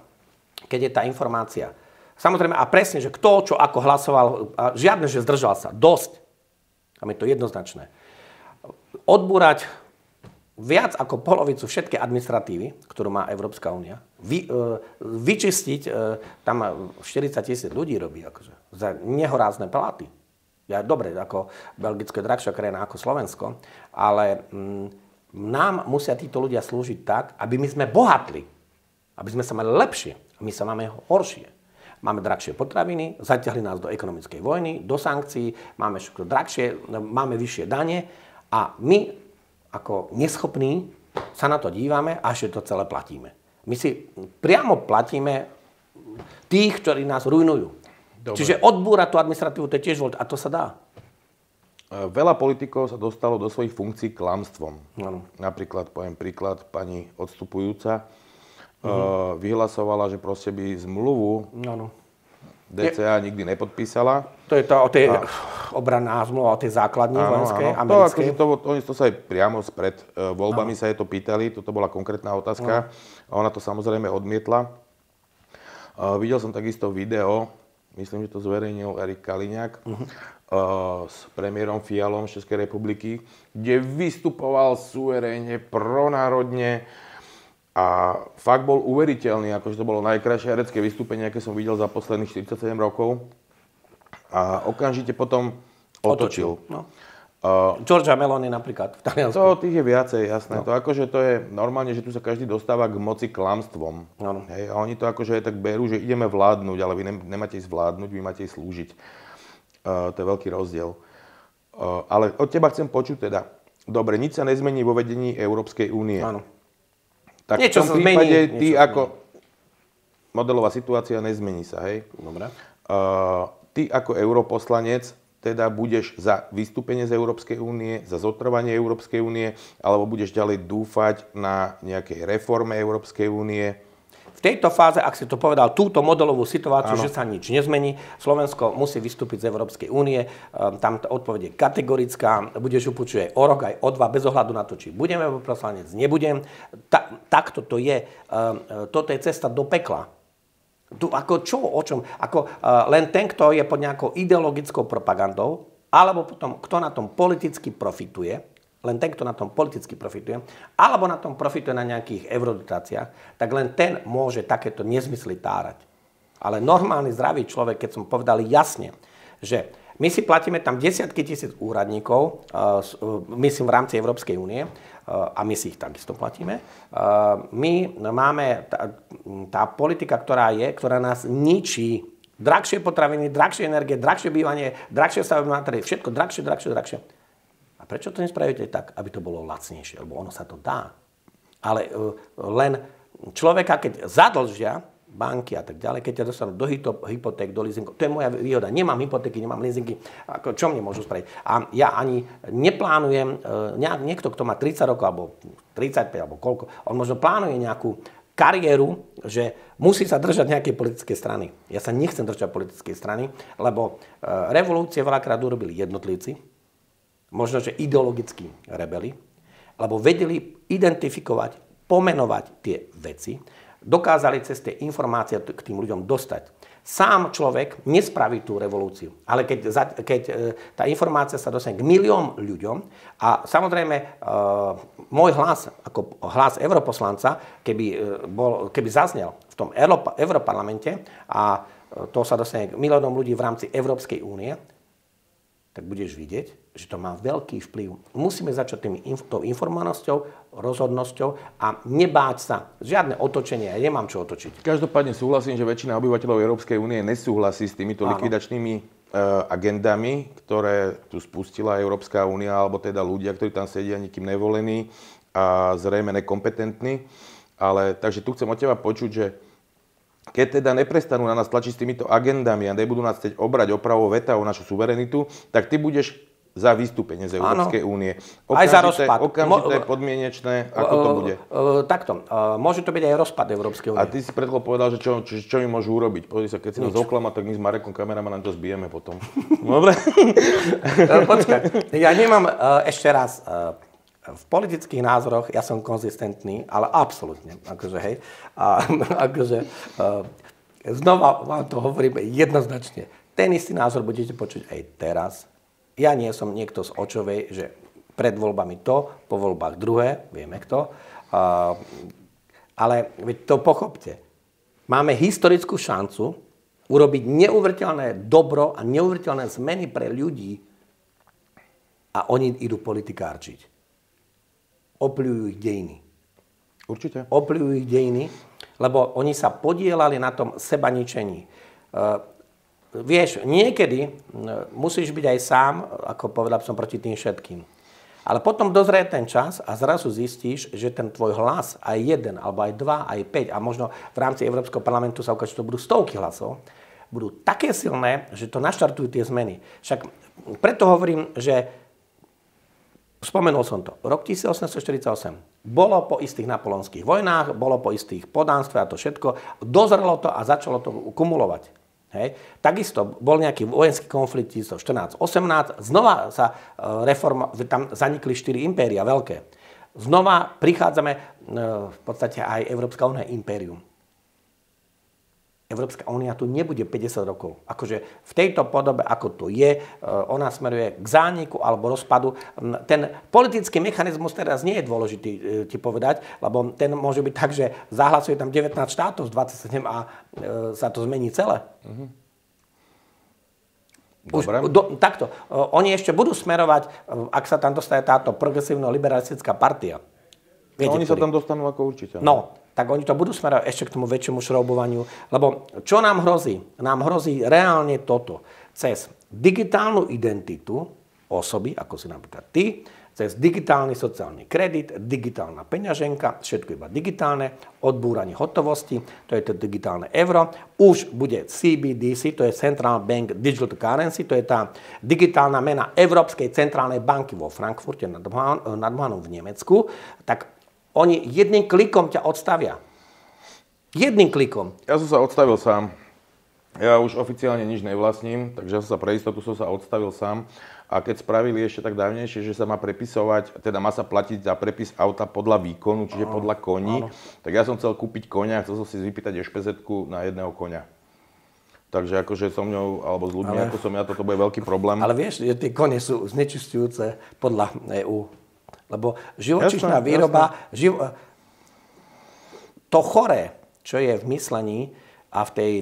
keď je tá informácia, samozrejme a presne, že kto čo ako hlasoval, žiadne, že zdržal sa, dosť. Tam je to jednoznačné. Odbúrať viac ako polovicu všetkej administratívy, ktorú má Európska únia, vyčistiť, tam 40 000 ľudí robí akože, za nehorázne platy. Ja, dobre, ako Belgicko je drahšia krajina ako Slovensko, ale nám musia títo ľudia slúžiť tak, aby my sme bohatli, aby sme sa mali lepšie, a my sa máme horšie. Máme drahšie potraviny, zatiahli nás do ekonomickej vojny, do sankcií, máme všetko drahšie, máme vyššie dane a my ako neschopní sa na to dívame a ešte to celé platíme. My si priamo platíme tých, ktorí nás rujnujú. Dobre. Čiže odbúrať tú administratívu, to je tiež voľt a to sa dá. Veľa politikov sa dostalo do svojich funkcií klamstvom. Ano. Napríklad, poviem príklad, pani odstupujúca vyhlasovala, že proste by zmluvu DCA nikdy nepodpísala. To je to o tej obranná zmluva, o tej základni vojenskej, americkej. To sa aj priamo spred voľbami sa jej to pýtali, toto bola konkrétna otázka. A ona to samozrejme odmietla. Videl som takisto video, myslím, že to zverejnil Erik Kaliňák, s premiérom Fialom z Českej republiky, kde vystupoval suverénne, pronárodne a fakt bol uveriteľný, akože to bolo najkrajšie herecké vystúpenie, aké som videl za posledných 47 rokov. A okamžite potom otočil. No. Giorgia Meloni napríklad v Taliansku. To tých je viacej, jasné. No. To je normálne, že tu sa každý dostáva k moci klamstvom. No. Hej, a oni to akože tak berú, že ideme vládnuť, ale vy nemáte ísť vládnuť, vy máte ísť slúžiť. To je veľký rozdiel. Ale od teba chcem počuť teda, dobre, nič sa nezmení vo vedení Európskej únie. Áno. Tak niečo v tom prípade ty ako modelová situácia nezmení sa, hej? Dobre. Ty ako europoslanec teda budeš za vystúpenie z Európskej únie, za zotrvanie Európskej únie, alebo budeš ďalej dúfať na nejakej reforme Európskej únie? V tejto fáze, ak si to povedal, túto modelovú situáciu, že sa nič nezmení, Slovensko musí vystúpiť z Európskej únie, tam tá odpoveď je kategorická, budeš ju počuť o rok, aj o dva, bez ohľadu na to, či budem europoslanec, nebudem. Takto to je. Toto je cesta do pekla. Tu, ako čo, o čom? Len ten, kto je pod nejakou ideologickou propagandou, alebo potom, kto na tom politicky profituje, len ten, kto na tom politicky profituje, alebo na tom profituje na nejakých eurodotáciách, tak len ten môže takéto nezmysly tárať. Ale normálny, zdravý človek, keď som povedal jasne, že my si platíme tam desiatky tisíc úradníkov, myslím v rámci Európskej únie, a my si ich takisto platíme. My máme tá politika, ktorá nás ničí. Drahšie potraviny, drahšie energie, drahšie bývanie, drahšie stavebné materiály, všetko drahšie. A prečo to nespravíte tak, aby to bolo lacnejšie? Lebo ono sa to dá. Ale len človeka, keď zadlžia banky a tak ďalej, keď ťa dostanú do hypoték, do leasingov, to je moja výhoda. Nemám hypotéky, nemám leasingy. Čo mne môžu spraviť? A ja ani neplánujem, niekto, kto má 30 rokov, alebo 35, alebo koľko, on možno plánuje nejakú kariéru, že musí sa držať nejakej politickej strany. Ja sa nechcem držať politickej strany, lebo revolúcie veľakrát urobili jednotlivci, možno, že ideologickí rebeli, lebo vedeli identifikovať, pomenovať tie veci, dokázali cez tie informácie k tým ľuďom dostať. Sám človek nespraví tú revolúciu, ale keď tá informácia sa dostane k milión ľuďom a samozrejme môj hlas, ako hlas europoslanca, keby zaznel v tom Europarlamente a to sa dostane k miliónom ľudí v rámci Európskej únie, tak budeš vidieť, že to má veľký vplyv. Musíme začať tou informovanosťou, rozhodnosťou a nebáť sa. Žiadne otočenie, ja nemám čo otočiť. Každopádne súhlasím, že väčšina obyvateľov Európskej únie nesúhlasí s týmito likvidačnými agendami, ktoré tu spustila Európska únia, alebo teda ľudia, ktorí tam sedia, nikým nevolení a zrejme nekompetentní. Ale takže tu chcem od teba počuť, že keď teda neprestanú na nás tlačiť s týmito agendami a nebudú nás chcieť obrať opravou veta o našu suverenitu, tak ty budeš za vystúpenie z Európskej únie. Aj za rozpad. Okamžité, podmienečné, ako to bude? Takto. Môže to byť aj rozpad Európskej únie. A ty si predtým povedal, že čo mi môžu urobiť. Pozri sa, keď si to zoklama, tak my s Marekom kameramanom to zbijeme potom. Dobre? Počkaj. Ja nemám ešte raz... V politických názoroch ja som konzistentný, ale absolútne. Znova vám to hovorím jednoznačne. Ten istý názor budete počuť aj teraz. Ja nie som niekto z Očovej, že Pred voľbami to, po voľbách druhé, vieme kto. Ale to pochopte. Máme historickú šancu urobiť neuveriteľné dobro a neuveriteľné zmeny pre ľudí a oni idú politikárčiť. Opľujú ich dejiny. Určite. Opľujú ich dejiny, lebo oni sa podielali na tom sebaničení. Vieš, niekedy musíš byť aj sám, ako povedal som, proti tým všetkým. Ale potom dozrie ten čas a zrazu zistíš, že ten tvoj hlas, aj jeden, alebo aj dva, aj 5, a možno v rámci Európskeho parlamentu sa ukáže, že to budú stovky hlasov, budú také silné, že to naštartujú tie zmeny. Však preto hovorím, že spomenul som to, rok 1848 bolo po istých napoleonských vojnách, bolo po istých podánstve a to všetko, dozrelo to a začalo to kumulovať. Hej. Takisto bol nejaký vojenský konflikt 1418, znova sa tam zanikli 4 impéria veľké. Znova prichádzame, v podstate aj Európska únia impérium. Európska únia tu nebude 50 rokov. Akože v tejto podobe, ako to je, ona smeruje k zániku alebo rozpadu. Ten politický mechanizmus teraz nie je dôležitý ti povedať, lebo ten môže byť tak, že zahlasuje tam 19 štátov z 27 a sa to zmení celé. Takto. Oni ešte budú smerovať, ak sa tam dostane táto progresívno-liberalistická partia. Viete, oni sa tam dostanú ako určite. No, tak oni to budú smerovať ešte k tomu väčšiemu šroubovaniu. Lebo čo nám hrozí? Nám hrozí reálne toto. Cez digitálnu identitu osoby, ako si napríklad ty, cez digitálny sociálny kredit, digitálna peňaženka, všetko iba digitálne, odbúranie hotovosti, to je to digitálne euro. Už bude CBDC, to je Central Bank Digital Currency, to je tá digitálna mena Európskej centrálnej banky vo Frankfurte nad Mohanom v Nemecku. Tak oni jedným klikom ťa odstavia. Jedným klikom. Ja som sa odstavil sám. Ja už oficiálne nič nevlastním, takže som sa pre istotu sa odstavil sám. A keď spravili ešte tak dávnejšie, že sa má prepisovať, teda má sa platiť za prepis auta podľa výkonu, čiže podľa koní, tak ja som chcel kúpiť koňa a chcel som si vypýtať ešpezetku na jedného koňa. Takže akože so mňou, alebo s ľuďmi, ako som ja, toto bude veľký problém. Ale vieš, že tie kone sú znečisťujúce podľa EÚ. Lebo živočíšna výroba, to choré, čo je v myslení a v tej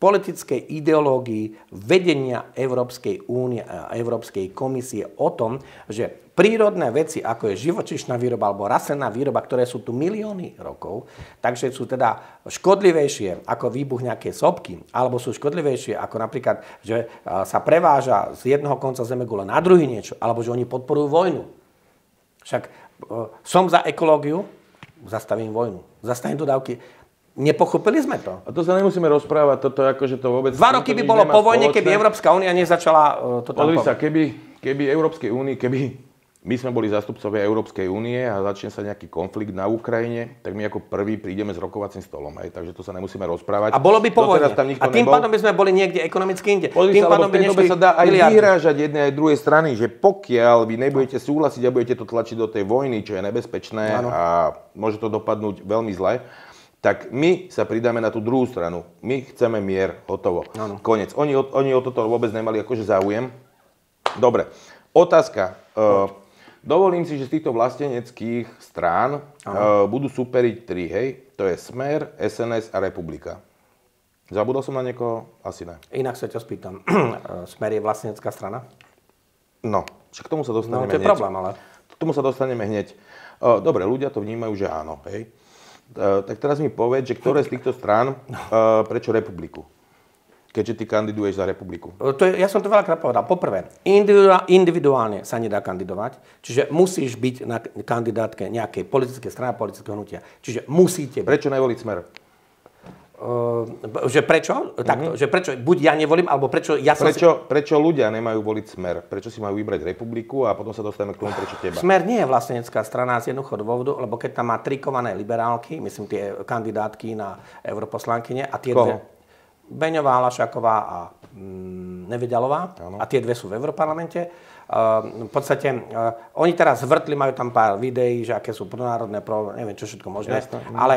politickej ideológii vedenia Európskej únie a Európskej komisie o tom, že prírodné veci, ako je živočíšna výroba alebo rastlinná výroba, ktoré sú tu milióny rokov, takže sú teda škodlivejšie ako výbuch nejakej sopky, alebo sú škodlivejšie ako napríklad, že sa preváža z jedného konca zemegule na druhý niečo, alebo že oni podporujú vojnu. Však som za ekológiu, zastavím vojnu, zastavím dodávky. Nepochopili sme to. A to sa nemusíme rozprávať, toto akože to vôbec... 2 roky by bolo po vojne, keby Európska únia nezačala to tam povedať. Sa, keby Európskej únii, keby my sme boli zástupcovia Európskej únie a začne sa nejaký konflikt na Ukrajine, tak my ako prvý prídeme s rokovacím stolom, hej, takže to sa nemusíme rozprávať. A bolo by po vojne. A tým pádom by sme boli niekde ekonomicky inde. Tým pádom by nešli sa dá aj vyhrážať jednej aj druhej strany, že pokiaľ vy nebudete súhlasiť a budete to tlačiť do tej vojny, čo je nebezpečné a môže to dopadnúť veľmi zle, tak my sa pridáme na tú druhú stranu. My chceme mier, hotovo. Konec. Oni o toto vôbec nemali akože záujem. Dobre. Otázka. Dovolím si, že z týchto vlasteneckých strán budú súperiť 3, hej? To je Smer, SNS a Republika. Zabudol som na niekoho? Asi ne. Inak sa ťa spýtam. Smer je vlastenecká strana? No, však k tomu sa dostaneme hneď. To je problém, ale... K tomu sa dostaneme hneď. Dobre, ľudia to vnímajú, že áno, hej? Tak teraz mi povedz, že ktoré z týchto strán, prečo Republiku? Keďže ty kandiduješ za Republiku. Ja som to veľakrát povedal. Poprvé, individuálne sa nedá kandidovať, čiže musíš byť na kandidátke nejakej politickej strany, politického hnutia. Čiže musíte byť. Prečo nevoliť Smer? Že prečo? Takto, že prečo buď ja nevolím, alebo prečo ja som Prečo ľudia nemajú voliť Smer? Prečo si majú vybrať Republiku a potom sa dostaneme k tomu, prečo teba? Smer nie je vlastenecká strana z jednoduchého dôvodu, lebo keď tam má trikované liberálky, myslím tie kandidátky na europoslankyne a tie dve, Beňová, Lašáková a Neveďalová, a tie dve sú v Europarlamente, v podstate oni teraz zvrtli, majú tam pár videí, že aké sú pronárodné, neviem čo všetko možné, ale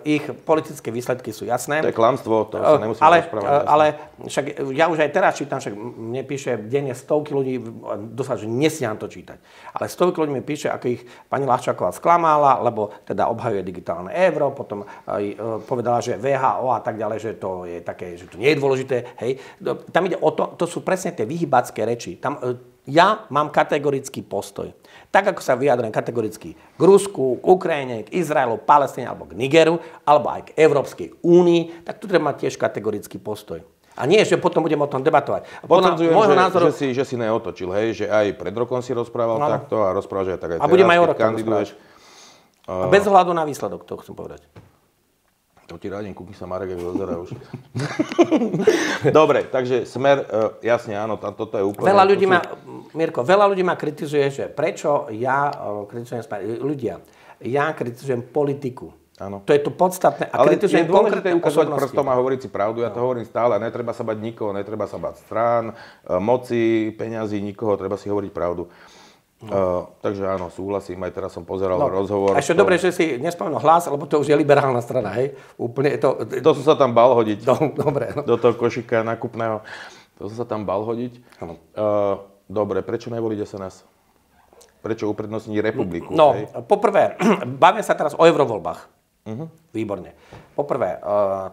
ich politické výsledky sú jasné. To je klamstvo, to sa nemusíme rozprávať. Ale však ja už aj teraz čítam, však mne píše denne stovky ľudí, dosť, že nestiaham to čítať, ale stovky ľudí mi píše, ako ich pani Ľahčáková sklamala, lebo teda obhajuje digitálne euro, potom povedala, že VHO a tak ďalej, že to je také, že to nie je dôležité, hej. Tam ide o to sú presne tie vyhybácké reči. Ja mám kategorický postoj. Tak, ako sa vyjadrujem kategoricky k Rusku, k Ukrajine, k Izraelu, Palestíne alebo k Nigeru, alebo aj k Európskej únii, tak tu treba mať tiež kategorický postoj. A nie, že potom budeme o tom debatovať. Potvrdzujem, že si neotočil, hej, že aj pred rokom si rozprával takto a rozprával, že aj tak aj teraz, budem aj o rok kandiduješ. Bez ohľadu na výsledok, to chcem povedať. To ti radím, kúkni sa Marek, ako dozerá už. Dobre, takže Smer, jasne, áno, toto je úplne... Veľa ľudí ma kritizuje, že prečo ja kritizujem Smer. Ľudia, ja kritizujem politiku. Áno. To je to podstatné. A ale je dôležité ukazovať osobnosti. prstom a hovoriť si pravdu. Ja to hovorím stále. Netreba sa bať nikoho, netreba sa bať strán, moci, peňazí, nikoho. Treba si hovoriť pravdu. Takže áno, súhlasím, aj teraz som pozeral rozhovor. A ešte dobre, že si nespomenul Hlas, lebo to už je liberálna strana, hej? Úplne to som sa tam bal hodiť. Dobre. Do toho košíka nákupného. To som sa tam bal hodiť. Dobre, prečo nevoliť SNS? Prečo uprednostniť Republiku? Poprvé, bavíme sa teraz o eurovoľbách. Výborne. Poprvé,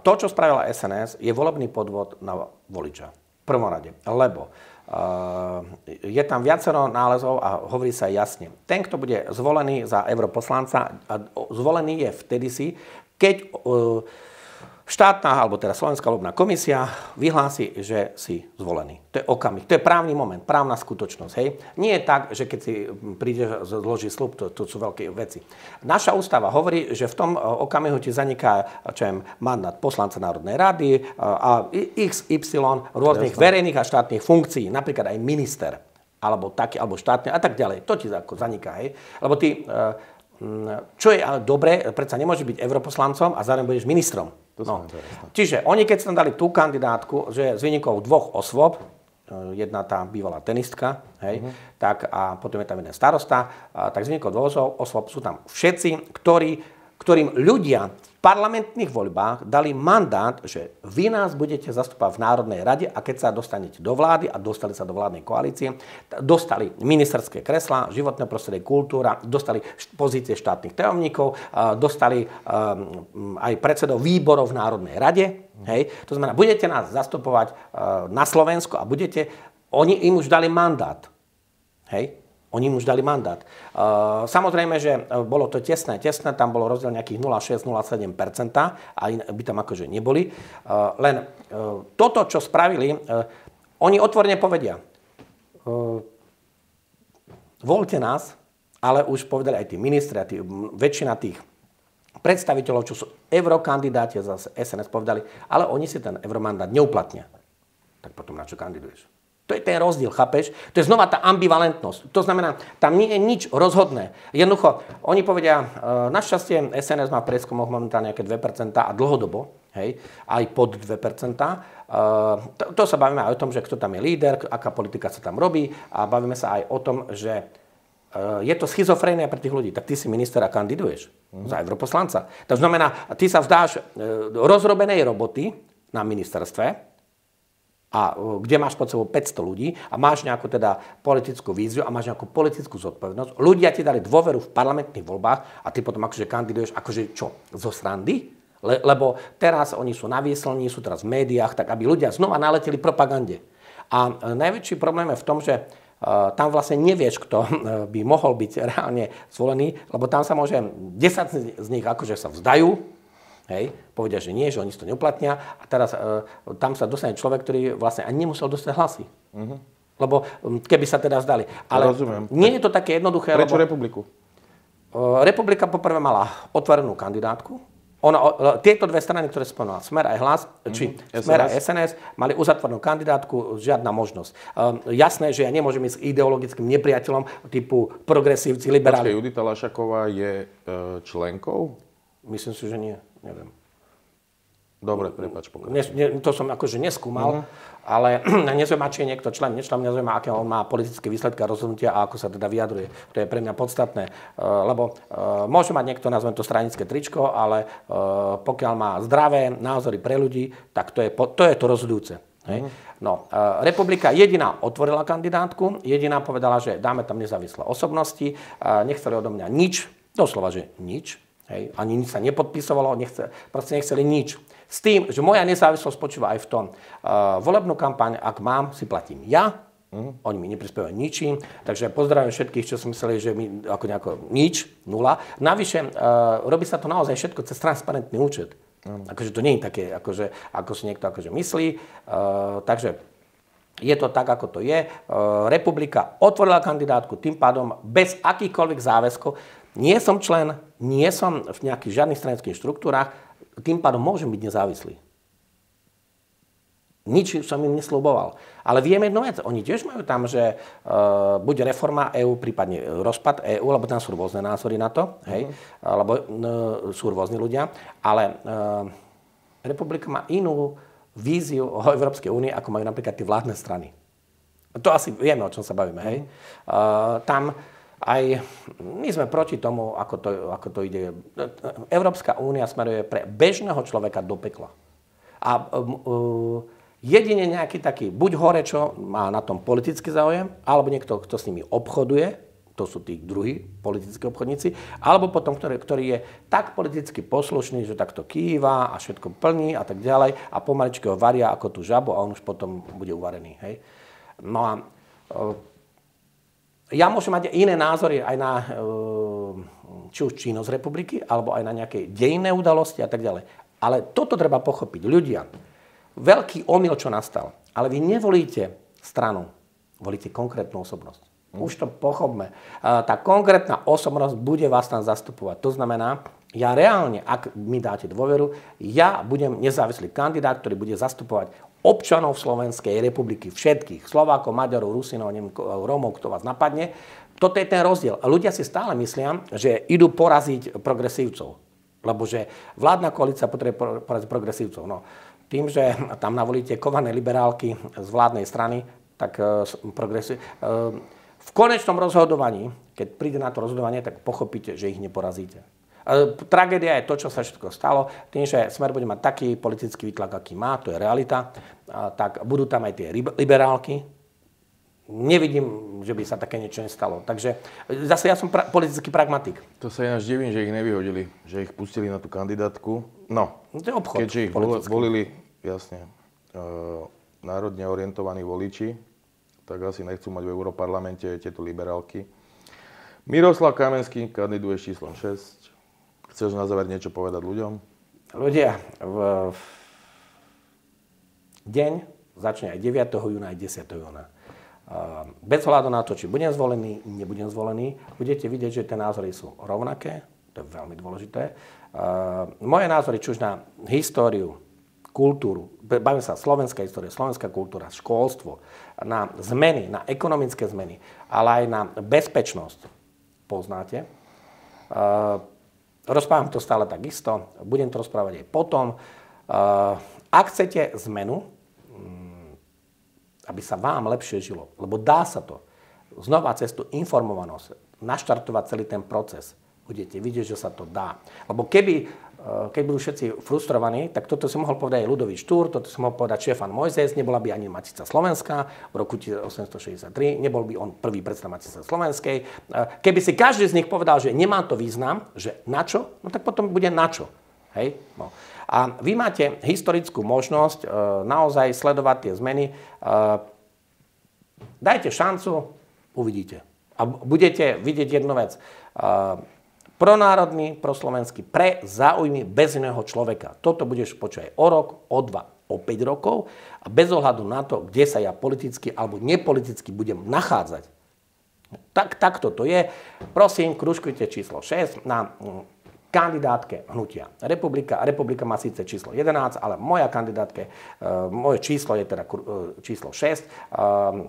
to, čo spravila SNS, je volebný podvod na voliča. V prvom rade. Lebo je tam viacero nálezov a hovorí sa jasne. Ten, kto bude zvolený za europoslanca, zvolený je vtedy keď štátna, alebo teda Slovenská ľudová komisia vyhlási, že si zvolený. To je okamih, to je právny moment, právna skutočnosť. Hej? Nie je tak, že keď si príde zloží sľub, to sú veľké veci. Naša ústava hovorí, že v tom okamihu ti zaniká mandát poslanca Národnej rady a XY rôznych verejných a štátnych funkcií, napríklad aj minister, alebo štátne a tak ďalej. To ti zaniká. Hej? Lebo ty, čo je dobre, predsa nemôže byť europoslancom a zároveň budeš ministrom. Čiže oni, keď sa tam dali tú kandidátku, že z výnikov dvoch osôb, jedna tá bývalá tenistka, hej, tak a potom je tam jeden starosta, tak z výnikov dvoch osôb sú tam všetci, ktorým ľudia v parlamentných voľbách dali mandát, že vy nás budete zastupovať v Národnej rade a keď sa dostanete do vlády a dostali sa do vládnej koalície, dostali ministerské kreslá, životné prostredie, kultúra, dostali pozície štátnych tajomníkov, dostali aj predsedov výborov v Národnej rade. Hej. To znamená, budete nás zastupovať na Slovensku a oni im už dali mandát. Hej. Oni im už dali mandát. Samozrejme, že bolo to tesné, tam bolo rozdiel nejakých 0,6-0,7%, a by tam akože neboli. Len toto, čo spravili, oni otvorene povedia, voľte nás, ale už povedali aj tí ministri, a väčšina tých predstaviteľov, čo sú eurokandidáti za SNS, povedali, ale oni si ten euromandát neuplatnia. Tak potom na čo kandiduješ? To je ten rozdiel, chápeš? To je znova tá ambivalentnosť. To znamená, tam nie je nič rozhodné. Jednoducho, oni povedia, našťastie SNS má v prieskumoch momentálne nejaké 2% a dlhodobo, hej, aj pod 2%. To sa bavíme aj o tom, že kto tam je líder, aká politika sa tam robí a bavíme sa aj o tom, že je to schizofrénia pre tých ľudí. Tak ty si minister a kandiduješ za europoslanca. To znamená, ty sa vzdáš rozrobenej roboty na ministerstve, a kde máš pod sebou 500 ľudí a máš nejakú teda politickú víziu a máš nejakú politickú zodpovednosť. Ľudia ti dali dôveru v parlamentných voľbách a ty potom akože kandiduješ akože čo? Zo srandy? Lebo teraz oni sú na výslní, sú teraz v médiách, tak aby ľudia znova naleteli propagande. A najväčší problém je v tom, že tam vlastne nevieš, kto by mohol byť reálne zvolený, lebo tam sa môže 10 z nich akože sa vzdajú, hej, povedia, že nie, že oni si to neuplatnia a teraz tam sa dostane človek, ktorý vlastne ani nemusel dostať hlasy. Lebo keby sa teda zdali. Ale rozumiem. Nie je to také jednoduché. Prečo Republiku? Republika poprvé mala otvorenú kandidátku. Tieto dve strany, ktoré spomenula, Smer aj Hlas, či Smer a SNS, mali uzatvorenú kandidátku, žiadna možnosť. Jasné, že ja nemôžem ísť s ideologickým nepriateľom typu progresívci, liberáli. Judita Lašaková je členkou? Myslím si, že nie. Neviem. Dobre, prepáč, pokračuj. To som akože neskúmal, ale nezaujíma, či je niekto člen, nečlen, nezaujíma, aké on má politické výsledky a rozhodnutia a ako sa teda vyjadruje. To je pre mňa podstatné, lebo môže mať niekto, nazvem to stranické tričko, ale pokiaľ má zdravé názory pre ľudí, tak to je to rozhodujúce. Hej. No, Republika jediná otvorila kandidátku, jediná povedala, že dáme tam nezávislé osobnosti, nechceli odo mňa nič, doslova, že nič, hej, ani nič sa nepodpisovalo, proste nechceli nič. S tým, že moja nezávislosť spočíva aj v tom, volebnú kampaň, ak mám, si platím ja, oni mi neprispievajú ničím, takže pozdravujem všetkých, čo si mysleli, že mi ako nejako nič, nula. Navyše, robí sa to naozaj všetko cez transparentný účet. Akože to nie je také, akože, ako si niekto akože myslí. Takže je to tak, ako to je. Republika otvorila kandidátku, tým pádom bez akýchkoľvek záväzkov. Nie som člen, nie som v nejakých žiadnych stranických štruktúrach, tým pádom môžem byť nezávislý. Nič som im nesľuboval. Ale vieme jednu vec, oni tiež majú tam, že bude reforma EÚ, prípadne rozpad EÚ, lebo tam sú rôzne názory na to, hej, lebo sú rôzni ľudia, ale Republika má inú víziu o Európskej únii, ako majú napríklad tie vládne strany. To asi vieme, o čom sa bavíme, hej. Tam aj my sme proti tomu, ako to ide. Európska únia smeruje pre bežného človeka do pekla. A jedine nejaký taký, buď hore, čo má na tom politický záujem, alebo niekto, kto s nimi obchoduje, to sú tí druhí politickí obchodníci, alebo potom, ktorý je tak politicky poslušný, že takto kýva a všetko plní a tak ďalej a pomaličky ho varia ako tú žabu a on už potom bude uvarený. Hej. No a ja môžem mať iné názory aj na či už činnosť republiky, alebo aj na nejaké dejinné udalosti a tak ďalej. Ale toto treba pochopiť. Ľudia, veľký omyl, čo nastal. Ale vy nevolíte stranu, volíte konkrétnu osobnosť. Už to pochopme. Tá konkrétna osobnosť bude vás tam zastupovať. To znamená, ja reálne, ak mi dáte dôveru, ja budem nezávislý kandidát, ktorý bude zastupovať občanov Slovenskej republiky, všetkých, Slovákov, Maďarov, Rusinov, Rómov, kto vás napadne. Toto je ten rozdiel. A ľudia si stále myslia, že idú poraziť progresívcov. Lebo že vládna koalícia potrebuje poraziť progresívcov. No, tým, že tam navolíte kované liberálky z vládnej strany, tak v konečnom rozhodovaní, keď príde na to rozhodovanie, tak pochopíte, že ich neporazíte. Tragédia je to, čo sa všetko stalo. Tým, že Smer bude mať taký politický výtlak, aký má, to je realita, tak budú tam aj tie liberálky. Nevidím, že by sa také niečo nestalo. Takže zase ja som politický pragmatik. To sa ináč divím, že ich nevyhodili, že ich pustili na tú kandidátku. No, to je obchod, keďže ich volili, jasne, národne orientovaní voliči, tak asi nechcú mať v Europarlamente tieto liberálky. Miroslav Kamenský kandiduje s číslom 6. Chceš na záver niečo povedať ľuďom? Ľudia, deň začne aj 9. júna, aj 10. júna. Bez hľadu na to, či budem zvolený, nebudem zvolený, budete vidieť, že tie názory sú rovnaké. To je veľmi dôležité. Moje názory, či už na históriu, kultúru, bavím sa slovenská história, slovenská kultúra, školstvo, na zmeny, na ekonomické zmeny, ale aj na bezpečnosť, poznáte. Rozprávam to stále takisto, budem to rozprávať aj potom. Ak chcete zmenu, aby sa vám lepšie žilo, lebo dá sa to, znova cez tú informovanosť, naštartovať celý ten proces, budete vidieť, že sa to dá. Lebo keď budú všetci frustrovaní, tak toto si mohol povedať aj Ľudovít Štúr, toto si mohol povedať Štefan Mojzes, nebola by ani Matica Slovenská v roku 1863, nebol by on prvý predseda Matice Slovenskej. Keby si každý z nich povedal, že nemá to význam, že na čo, no tak potom bude na čo. Hej? No. A vy máte historickú možnosť naozaj sledovať tie zmeny. Dajte šancu, uvidíte. A budete vidieť jednu vec. Pronárodný, proslovenský, pre záujmy bežného človeka. Toto budeš počuť o rok, o 2, o 5 rokov a bez ohľadu na to, kde sa ja politicky alebo nepoliticky budem nachádzať. Takto to je. Prosím, kružkujte číslo 6 na kandidátke hnutia Republika. Republika má síce číslo 11, ale moje číslo je teda číslo 6.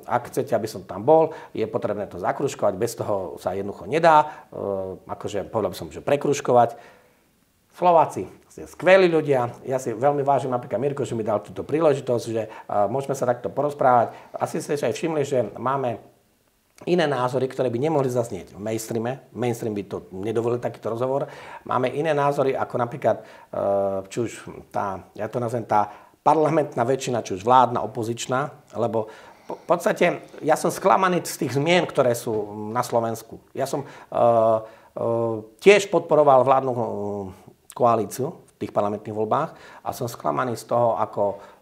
Ak chcete, aby som tam bol, je potrebné to zakružkovať, bez toho sa jednoducho nedá. Akože povedal by som, že prekružkovať. Slováci, Ste skvelí ľudia. Ja si veľmi vážim napríklad Mirko, že mi dal túto príležitosť, že môžeme sa takto porozprávať. Asi ste si aj všimli, že máme iné názory, ktoré by nemohli zaznieť v mainstreame. Mainstream by to nedovolil takýto rozhovor. Máme iné názory, ako napríklad, či už ja to nazvem tá parlamentná väčšina, či už vládna, opozičná, lebo v podstate ja som sklamaný z tých zmien, ktoré sú na Slovensku. Ja som tiež podporoval vládnu koalíciu v tých parlamentných voľbách a som sklamaný z toho,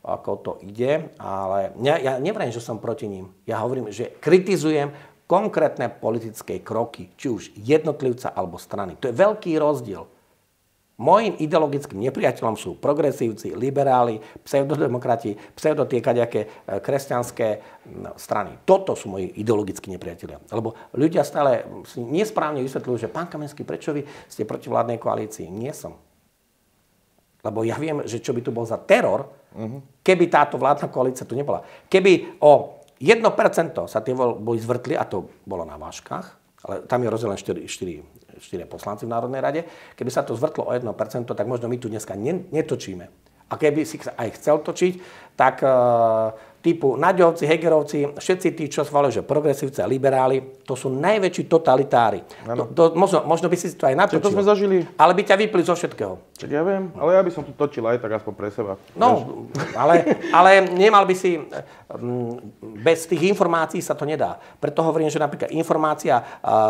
ako to ide, ale ja nevrajím, že som proti ním. Ja hovorím, že kritizujem konkrétne politické kroky, či už jednotlivca alebo strany. To je veľký rozdiel. Mojím ideologickým nepriateľom sú progresívci, liberáli, pseudodemokrati, pseudotiekaďaké kresťanské strany. Toto sú moji ideologickí nepriatelia. Lebo ľudia stále si nesprávne vysvetľujú, že pán Kamenský, prečo vy ste proti vládnej koalícii? Nie som. Lebo ja viem, že čo by tu bol za teror, keby táto vládna koalícia tu nebola. Keby o 1% sa tie voľby zvrtli, a to bolo na vážkach, ale tam je rozdelené 4 poslanci v Národnej rade. Keby sa to zvrtlo o 1%, tak možno my tu dneska netočíme. A keby si aj chcel točiť, tak typu Naďovci, Hegerovci, všetci tí, čo schvaľujú, že progresívci a liberáli, to sú najväčší totalitári. Možno by si to aj natočil. To sme zažili. Ale by ťa vypli zo všetkého. Čak ja viem, ale ja by som tu točil aj tak aspoň pre seba. No, ale nemal by si... Bez tých informácií sa to nedá. Preto hovorím, že napríklad informácia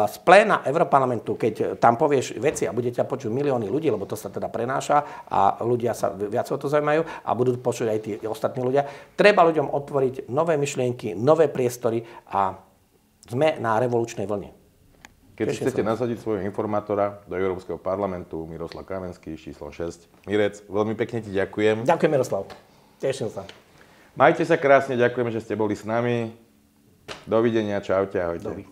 z pléna Európarlamentu, keď tam povieš veci a bude ťa počuť milióny ľudí, lebo to sa teda prenáša a ľudia sa viac o to zaujímajú a budú počuť aj tí ostatní ľudia. Treba ľuďom otvoriť nové myšlienky, nové priestory a sme na revolučnej vlne. Keď chcete nasadiť svojho informátora do Európskeho parlamentu, Miroslav Kamenský, číslo 6. Mirec, veľmi pekne ti ďakujem. Ďakujem, Miroslav. Teším sa. Majte sa krásne, ďakujeme, že ste boli s nami. Dovidenia, čaute, ahojte.